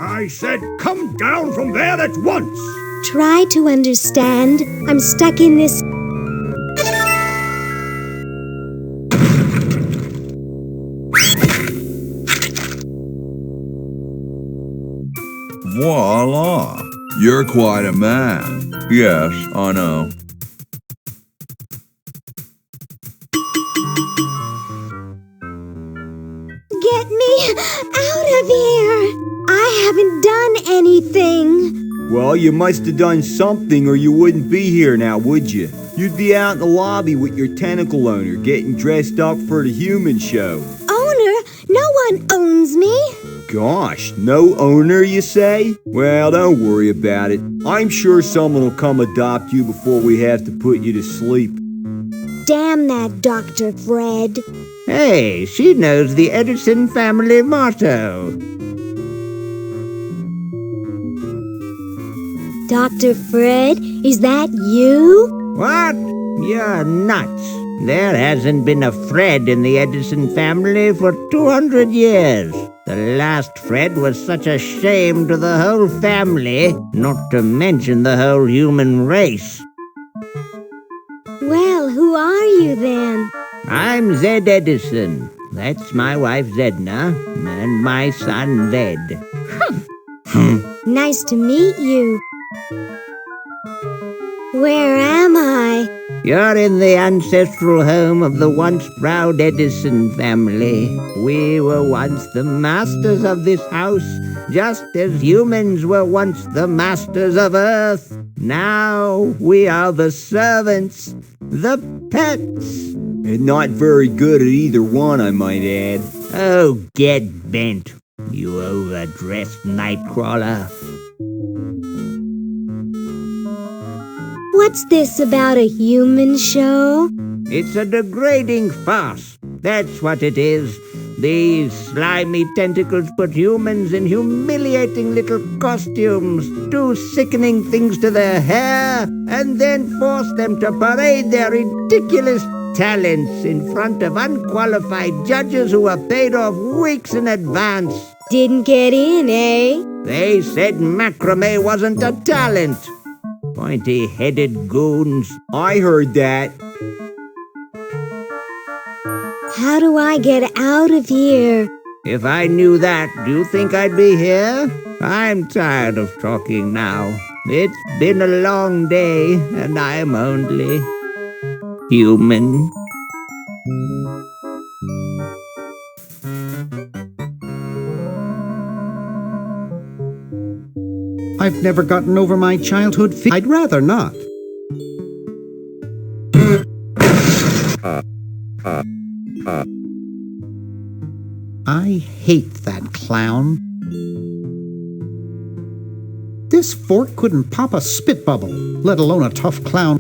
I said come down from there at once! Try to understand. I'm stuck in this. Voila! You're quite a man. Yes, I know. Get me out of here! I haven't done anything. Well, you must have done something or you wouldn't be here now, would you? You'd be out in the lobby with your tentacle owner getting dressed up for the human show. Owner? No one owns me. Gosh, no owner, you say? Well, don't worry about it. I'm sure someone will come adopt you before we have to put you to sleep. Damn that Dr. Fred. Hey, she knows the Edison family motto. Dr. Fred, is that you? What? You're nuts. There hasn't been a Fred in the Edison family for 200 years. The last Fred was such a shame to the whole family, not to mention the whole human race. Well, who are you then? I'm Zed Edison. That's my wife Zedna, and my son Ved. Nice to meet you. Where am I? You're in the ancestral home of the once proud Edison family. We were once the masters of this house, just as humans were once the masters of Earth. Now we are the servants, the pets. And not very good at either one, I might add. Oh, get bent, you overdressed nightcrawler. What's this about a human show? It's a degrading farce. That's what it is. These slimy tentacles put humans in humiliating little costumes, do sickening things to their hair, and then force them to parade their ridiculous talents in front of unqualified judges who are paid off weeks in advance. Didn't get in, eh? They said macrame wasn't a talent. Pointy-headed goons. I heard that. How do I get out of here? If I knew that, do you think I'd be here? I'm tired of talking now. It's been a long day, and I'm only human. I've never gotten over my childhood I'd rather not. I hate that clown. This fork couldn't pop a spit bubble, let alone a tough clown.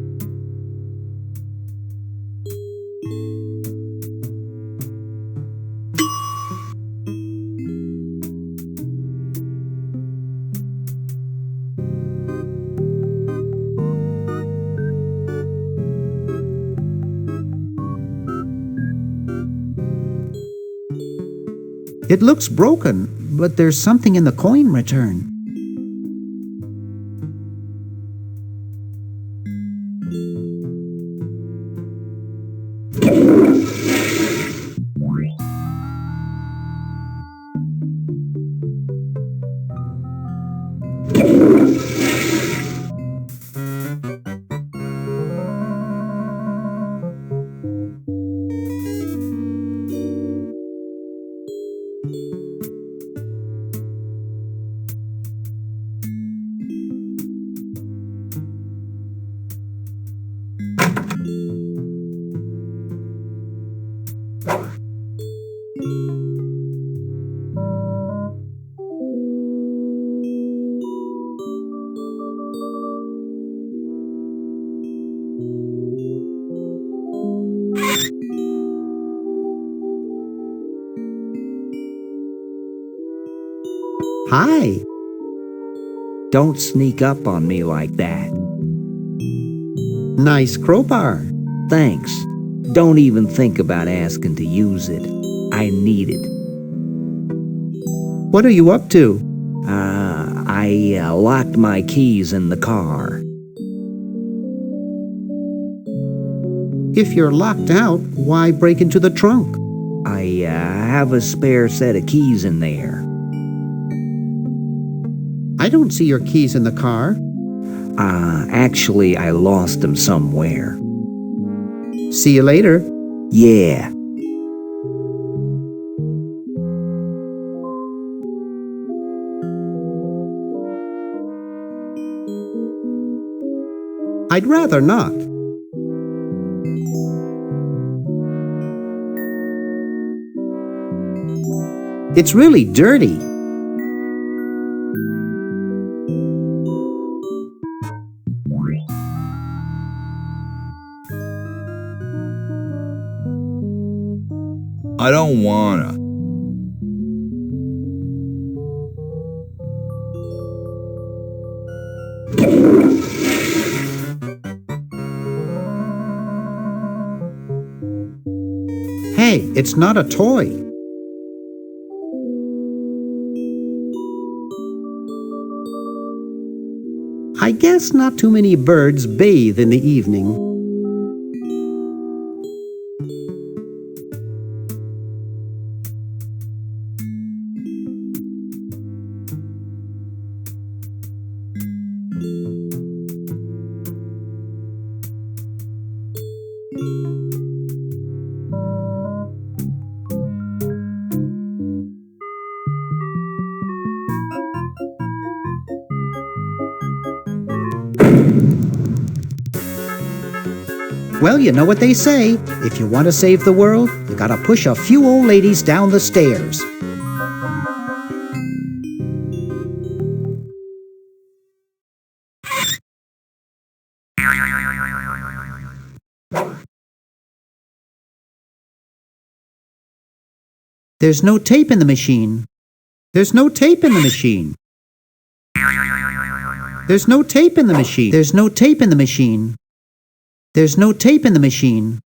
It looks broken, but there's something in the coin return. Hi. Don't sneak up on me like that. Nice crowbar. Thanks. Don't even think about asking to use it. I need it. What are you up to? I locked my keys in the car. If you're locked out, why break into the trunk? I have a spare set of keys in there. I don't see your keys in the car. Actually, I lost them somewhere. See you later. Yeah. I'd rather not. It's really dirty. I don't wanna. Hey, it's not a toy. I guess not too many birds bathe in the evening. Well, you know what they say. If you want to save the world, you gotta push a few old ladies down the stairs. There's no tape in the machine. There's no tape in the machine. There's no tape in the machine. There's no tape in the machine. There's no tape in the machine.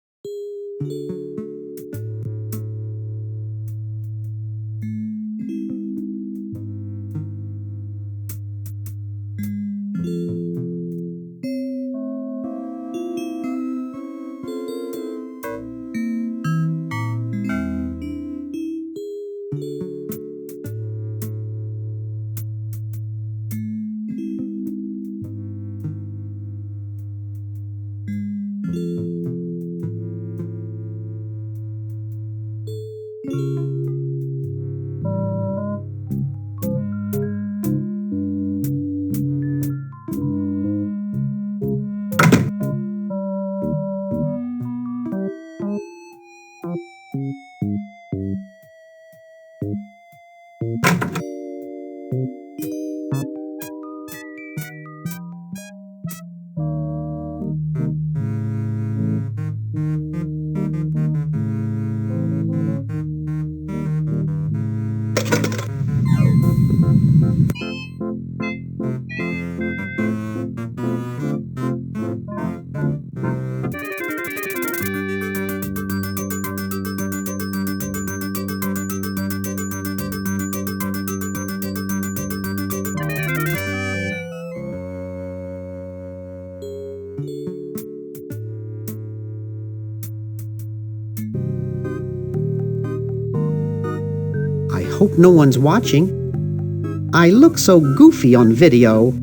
hope no one's watching. I look so goofy on video.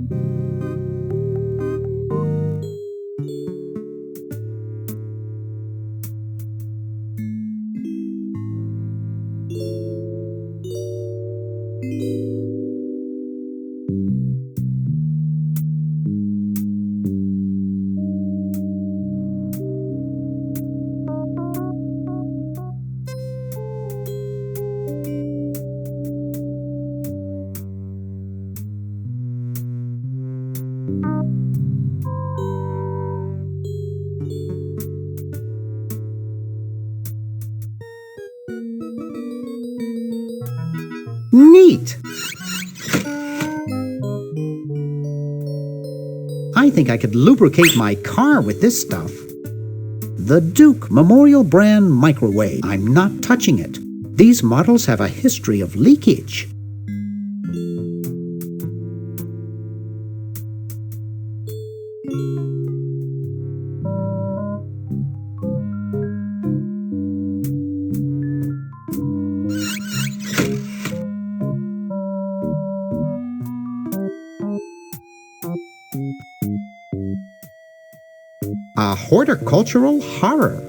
Neat! I think I could lubricate my car with this stuff. The Duke Memorial Brand Microwave. I'm not touching it. These models have a history of leakage. A horticultural horror.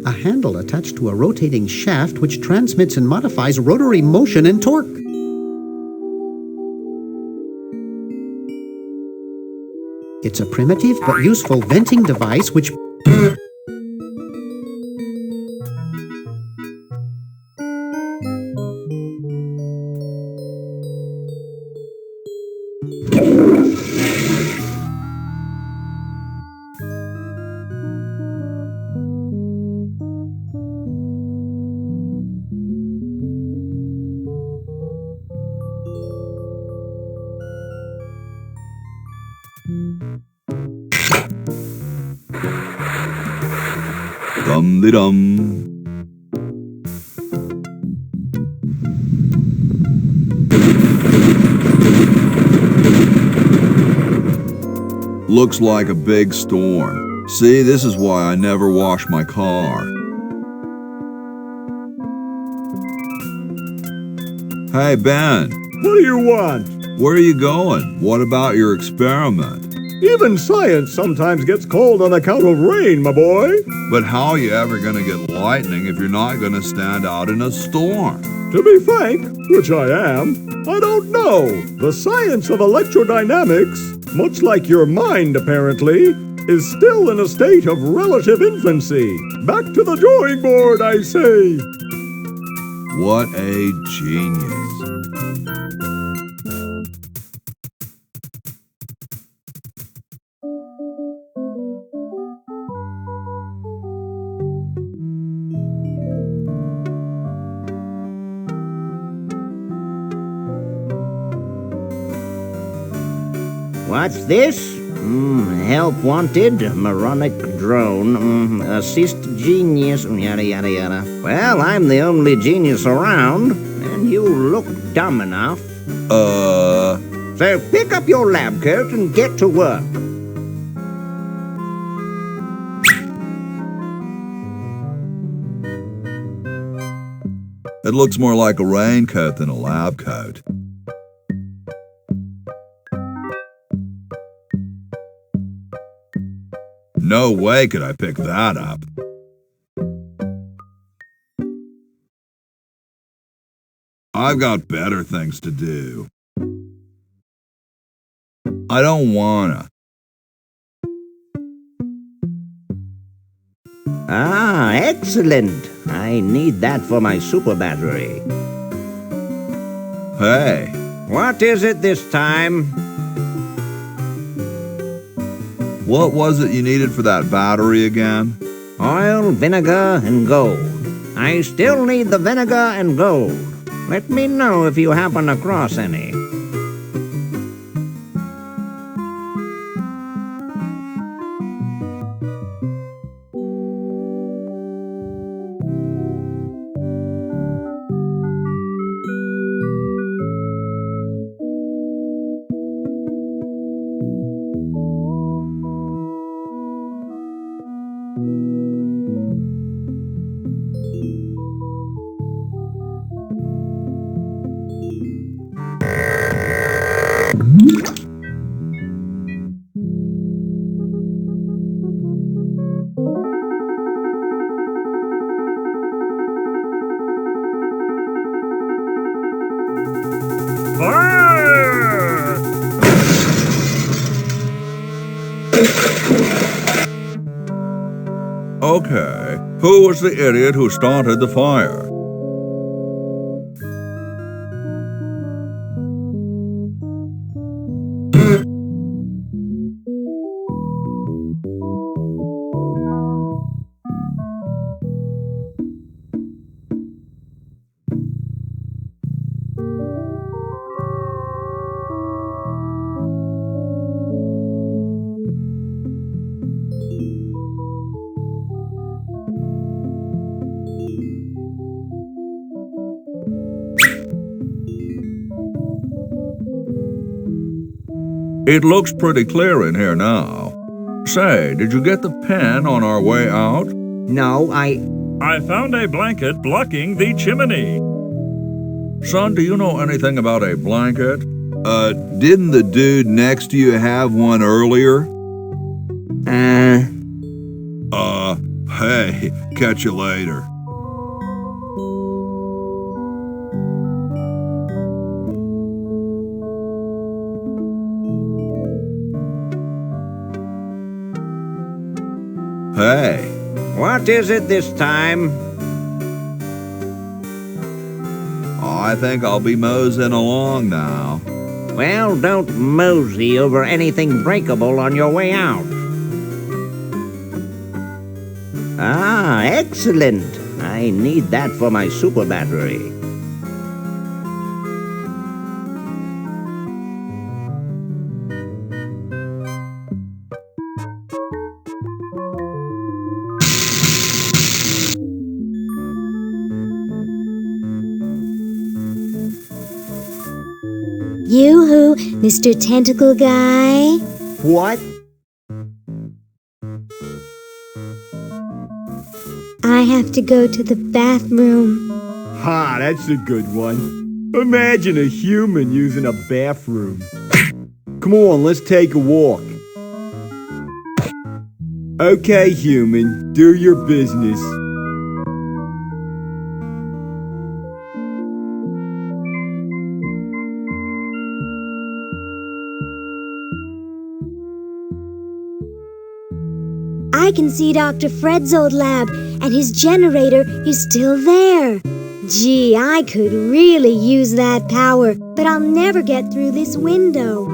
A handle attached to a rotating shaft which transmits and modifies rotary motion and torque. It's a primitive but useful venting device which... Dum-de-dum. Looks like a big storm. See, this is why I never wash my car. Hey, Ben. What do you want? Where are you going? What about your experiment? Even science sometimes gets cold on account of rain, my boy. But how are you ever going to get lightning if you're not going to stand out in a storm? To be frank, which I am, I don't know. The science of electrodynamics, much like your mind apparently, is still in a state of relative infancy. Back to the drawing board, I say. What a genius. What's this? Help wanted, moronic drone, assist genius, yada yada yada. Well, I'm the only genius around, and you look dumb enough. So pick up your lab coat and get to work. It looks more like a raincoat than a lab coat. No way could I pick that up. I've got better things to do. I don't wanna. Ah, excellent. I need that for my super battery. Hey, What is it this time? what was it you needed for that battery again? Oil, vinegar, and gold. I still need the vinegar and gold. Let me know if you happen across any. Fire! Okay, who was the idiot who started the fire? It looks pretty clear in here now. Say, did you get the pen on our way out? No, I found a blanket blocking the chimney. Son, do you know anything about a blanket? Didn't the dude next to you have one earlier? Hey, catch you later. Hey. What is it this time? I think I'll be moseying along now. Well, don't mosey over anything breakable on your way out. Ah, excellent. I need that for my super battery. Yoo-hoo, Mr. Tentacle Guy. What? I have to go to the bathroom. Ha, that's a good one. Imagine a human using a bathroom. Come on, let's take a walk. Okay, human, do your business. I can see Dr. Fred's old lab, and his generator is still there. Gee, I could really use that power, but I'll never get through this window.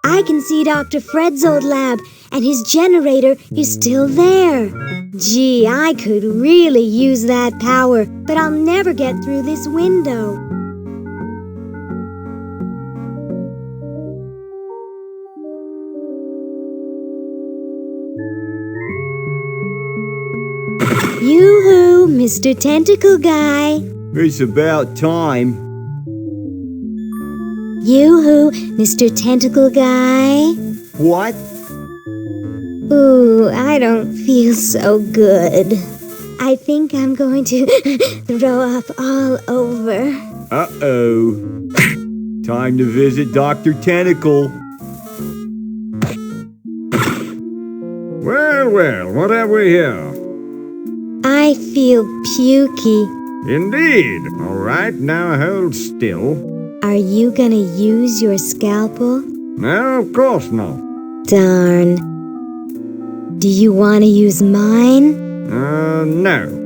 I can see Dr. Fred's old lab, and his generator is still there. Gee, I could really use that power, but I'll never get through this window. Yoo-hoo, Mr. Tentacle Guy. It's about time. Yoo-hoo, Mr. Tentacle Guy. What? Ooh, I don't feel so good. I think I'm going to throw up all over. Uh-oh. Time to visit Dr. Tentacle. Well, what have we here? I feel pukey. Indeed. All right, now hold still. Are you gonna use your scalpel? No, of course not. Darn. Do you want to use mine? No.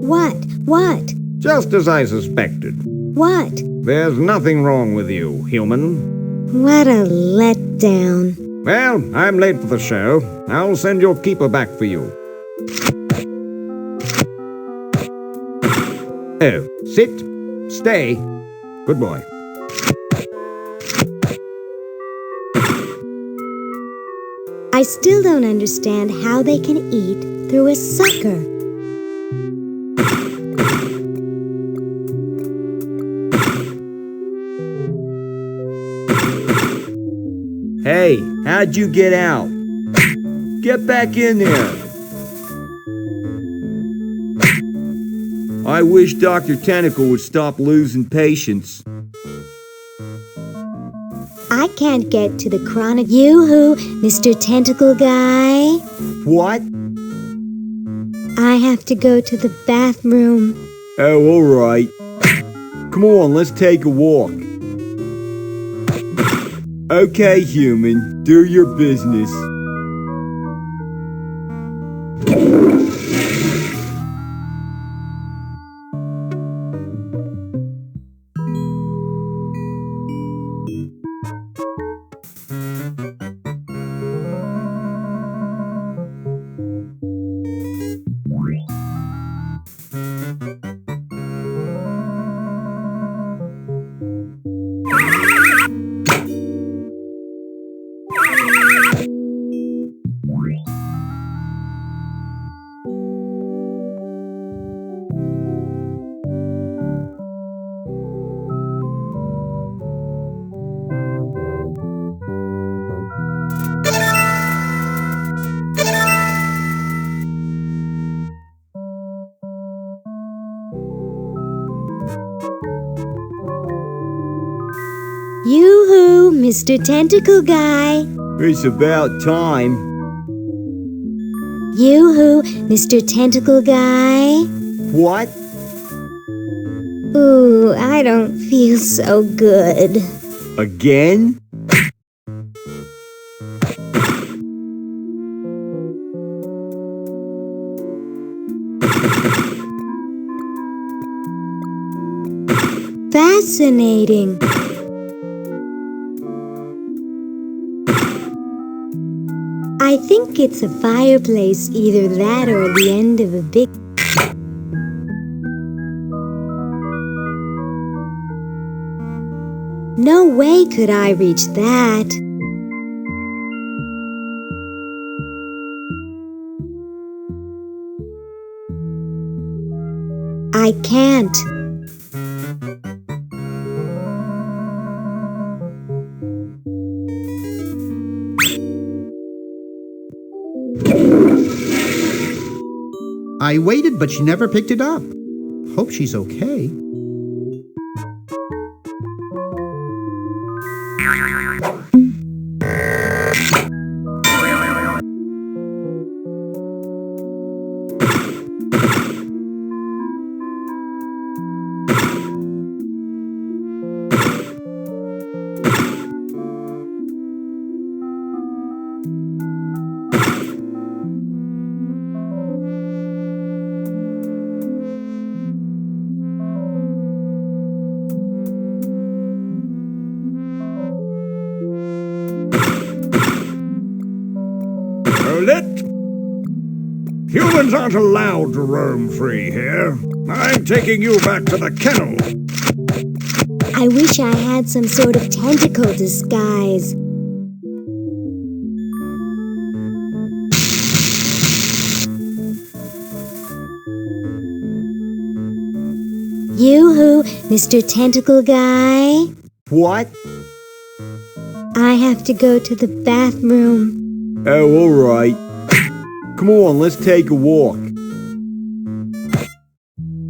What? What? Just as I suspected. What? There's nothing wrong with you, human. What a letdown. Well, I'm late for the show. I'll send your keeper back for you. Oh, sit, stay. Good boy. I still don't understand how they can eat through a sucker. Hey, how'd you get out? Get back in there. I wish Dr. Tentacle would stop losing patience. I can't get to the chronic. Yoo-hoo, Mr. Tentacle Guy. What? I have to go to the bathroom. Oh, all right. Come on, let's take a walk. Okay, human, do your business. Yoo-hoo, Mr. Tentacle Guy. It's about time. Yoo-hoo, Mr. Tentacle Guy. What? Ooh, I don't feel so good. Again? Fascinating. I think it's a fireplace, either that or the end of a big... No way could I reach that. I can't. I waited, but she never picked it up. Hope she's okay. Humans aren't allowed to roam free here. I'm taking you back to the kennel. I wish I had some sort of tentacle disguise. Yoo-hoo, Mr. Tentacle Guy. What? I have to go to the bathroom. Oh, all right. Come on, let's take a walk.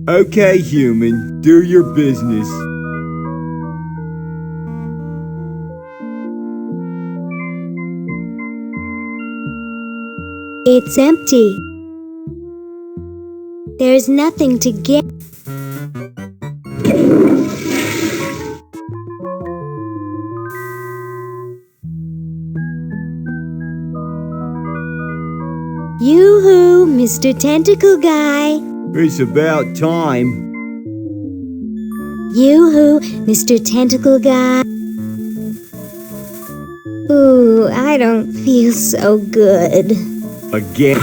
Okay, human, do your business. It's empty. There's nothing to get. Yoo-hoo, Mr. Tentacle Guy. It's about time. Yoo-hoo, Mr. Tentacle Guy. Ooh, I don't feel so good. Again.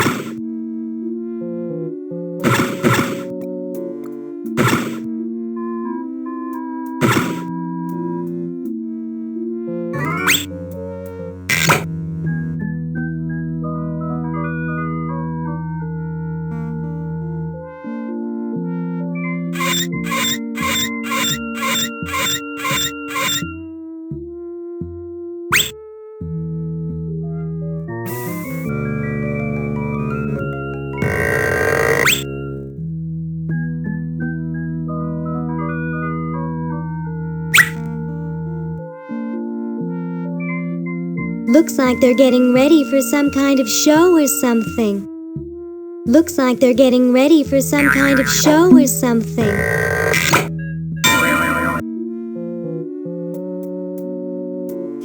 Looks like they're getting ready for some kind of show or something. Looks like they're getting ready for some kind of show or something.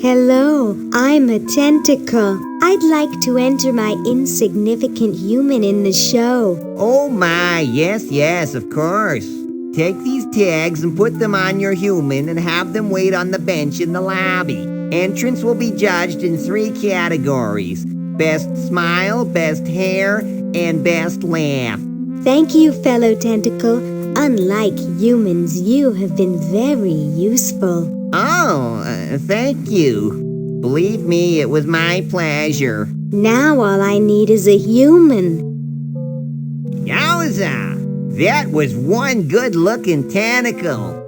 Hello, I'm a tentacle. I'd like to enter my insignificant human in the show. Oh my, yes, of course. Take these tags and put them on your human and have them wait on the bench in the lobby. Entrance will be judged in 3 categories: best smile, best hair, and best laugh. Thank you, fellow tentacle. Unlike humans, you have been very useful. Oh, thank you. Believe me, it was my pleasure. Now all I need is a human. Yowza! That was one good-looking tentacle.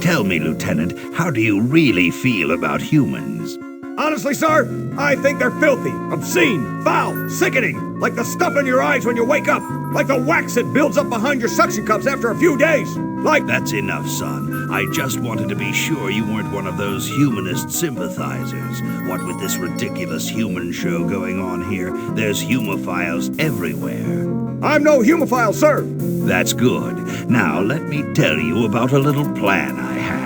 Tell me, Lieutenant, how do you really feel about humans? Honestly, sir, I think they're filthy, obscene, foul, sickening, like the stuff in your eyes when you wake up, like the wax that builds up behind your suction cups after a few days, like... That's enough, son. I just wanted to be sure you weren't one of those humanist sympathizers. What with this ridiculous human show going on here, there's humophiles everywhere. I'm no humophile, sir. That's good. Now let me tell you about a little plan I have.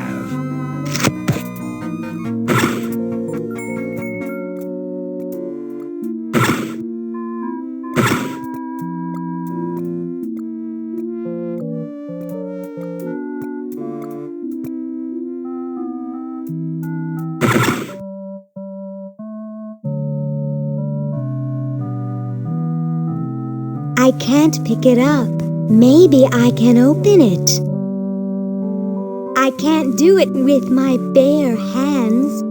I can't pick it up. Maybe I can open it. I can't do it with my bare hands.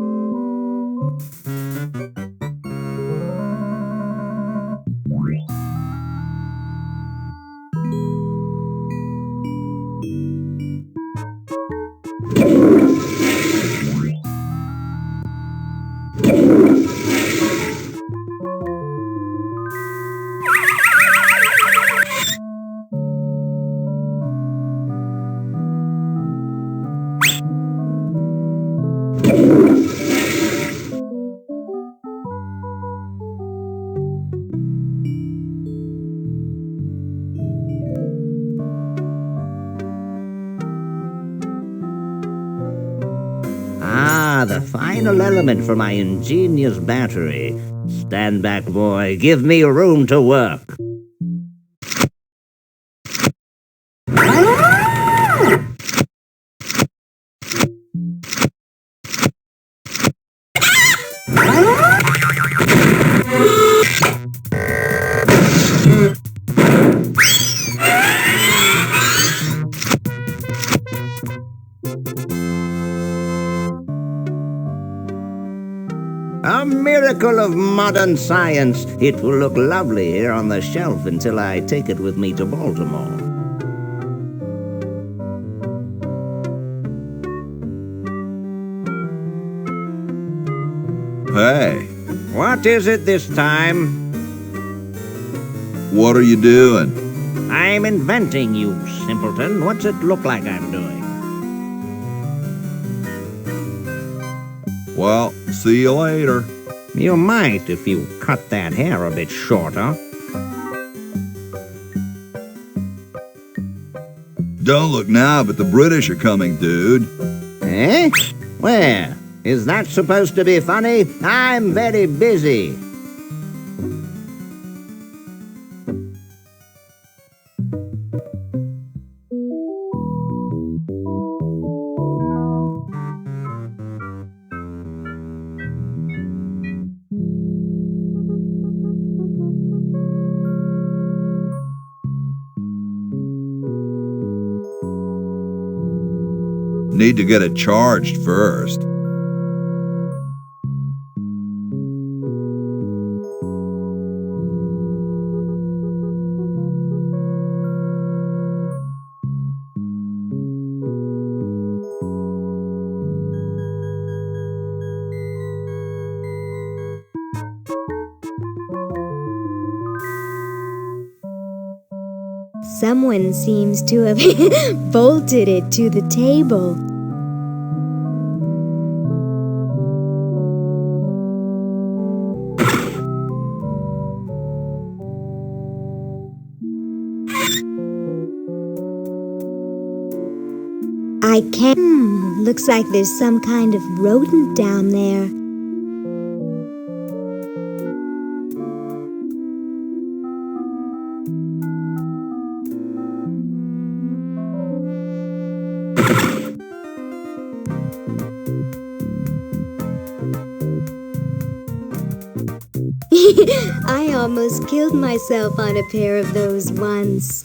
The final element for my ingenious battery. Stand back, boy. Give me room to work. A miracle of modern science. It will look lovely here on the shelf until I take it with me to Baltimore. Hey. What is it this time? What are you doing? I'm inventing, you simpleton. What's it look like I'm doing? Well, see you later. You might if you cut that hair a bit shorter. Don't look now, but the British are coming, dude. Eh? Where? Is that supposed to be funny? I'm very busy. Need to get it charged first. Someone seems to have bolted it to the table. I can't. Looks like there's some kind of rodent down there. I almost killed myself on a pair of those once.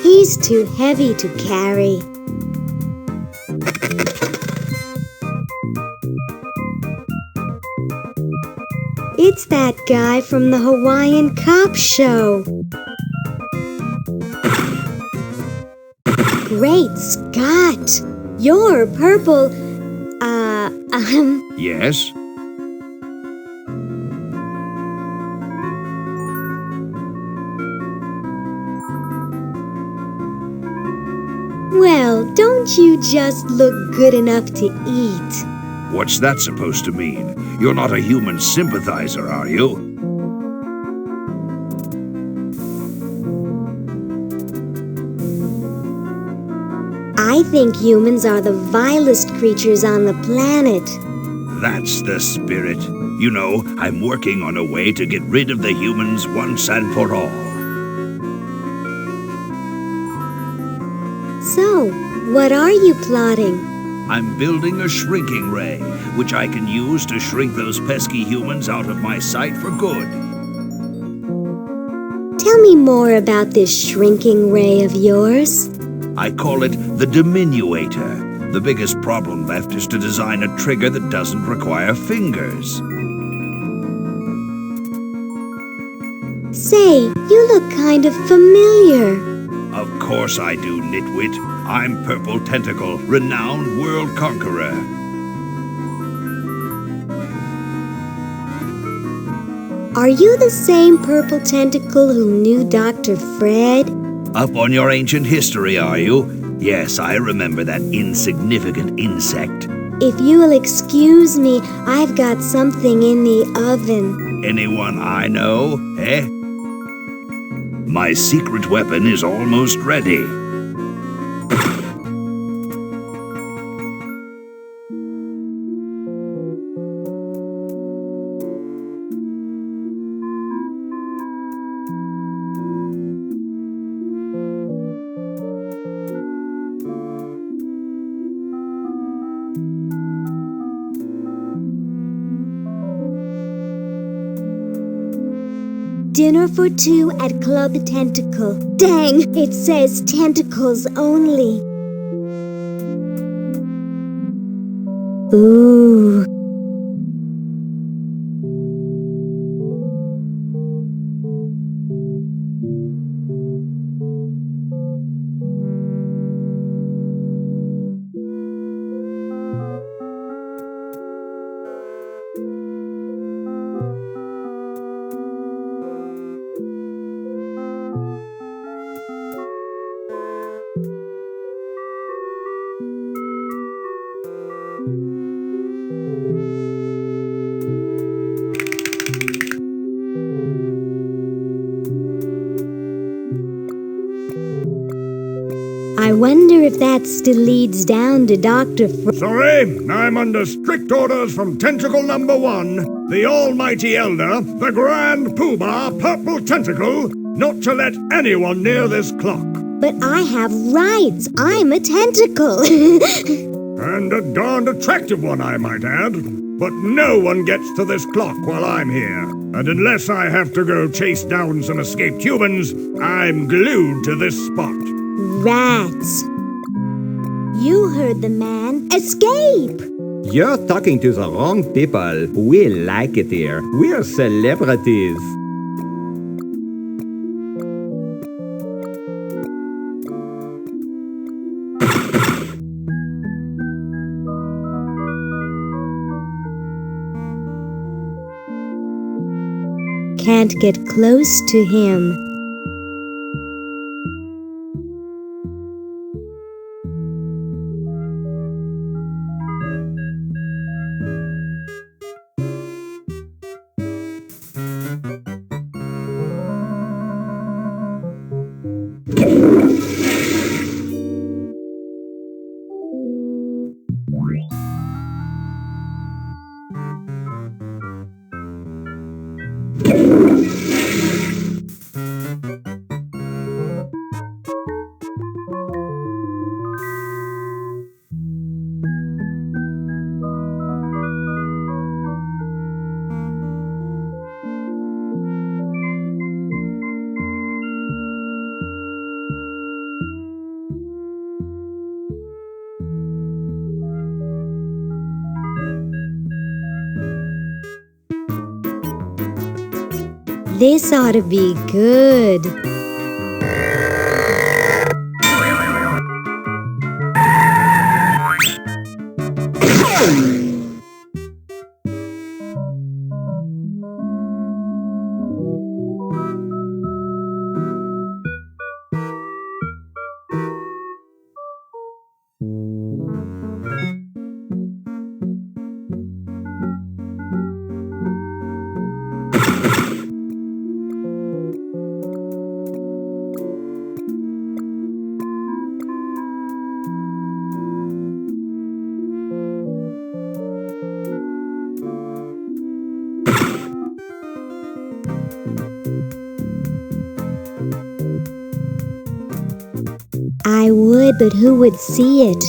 He's too heavy to carry. It's that guy from the Hawaiian Cop Show. Great Scott! You're purple. Yes? Well, don't you just look good enough to eat? What's that supposed to mean? You're not a human sympathizer, are you? I think humans are the vilest creatures on the planet. That's the spirit. You know, I'm working on a way to get rid of the humans once and for all. So, what are you plotting? I'm building a shrinking ray, which I can use to shrink those pesky humans out of my sight for good. Tell me more about this shrinking ray of yours. I call it the diminuator. The biggest problem left is to design a trigger that doesn't require fingers. Say, you look kind of familiar. Of course I do, nitwit. I'm Purple Tentacle, renowned world conqueror. Are you the same Purple Tentacle who knew Dr. Fred? Up on your ancient history, are you? Yes, I remember that insignificant insect. If you will excuse me, I've got something in the oven. Anyone I know, eh? My secret weapon is almost ready. Dinner for two at Club Tentacle. Dang, it says tentacles only. Ooh. wonder if that still leads down to Dr. Sorry, I'm under strict orders from Tentacle number 1, the Almighty Elder, the Grand Poobah Purple Tentacle, not to let anyone near this clock. But I have rights. I'm a tentacle. And a darned attractive one, I might add. But no one gets to this clock while I'm here. And unless I have to go chase down some escaped humans, I'm glued to this spot. Rats. You heard the man. Escape! You're talking to the wrong people. We like it here. We're celebrities. Can't get close to him. This ought to be good. I would, but who would see it?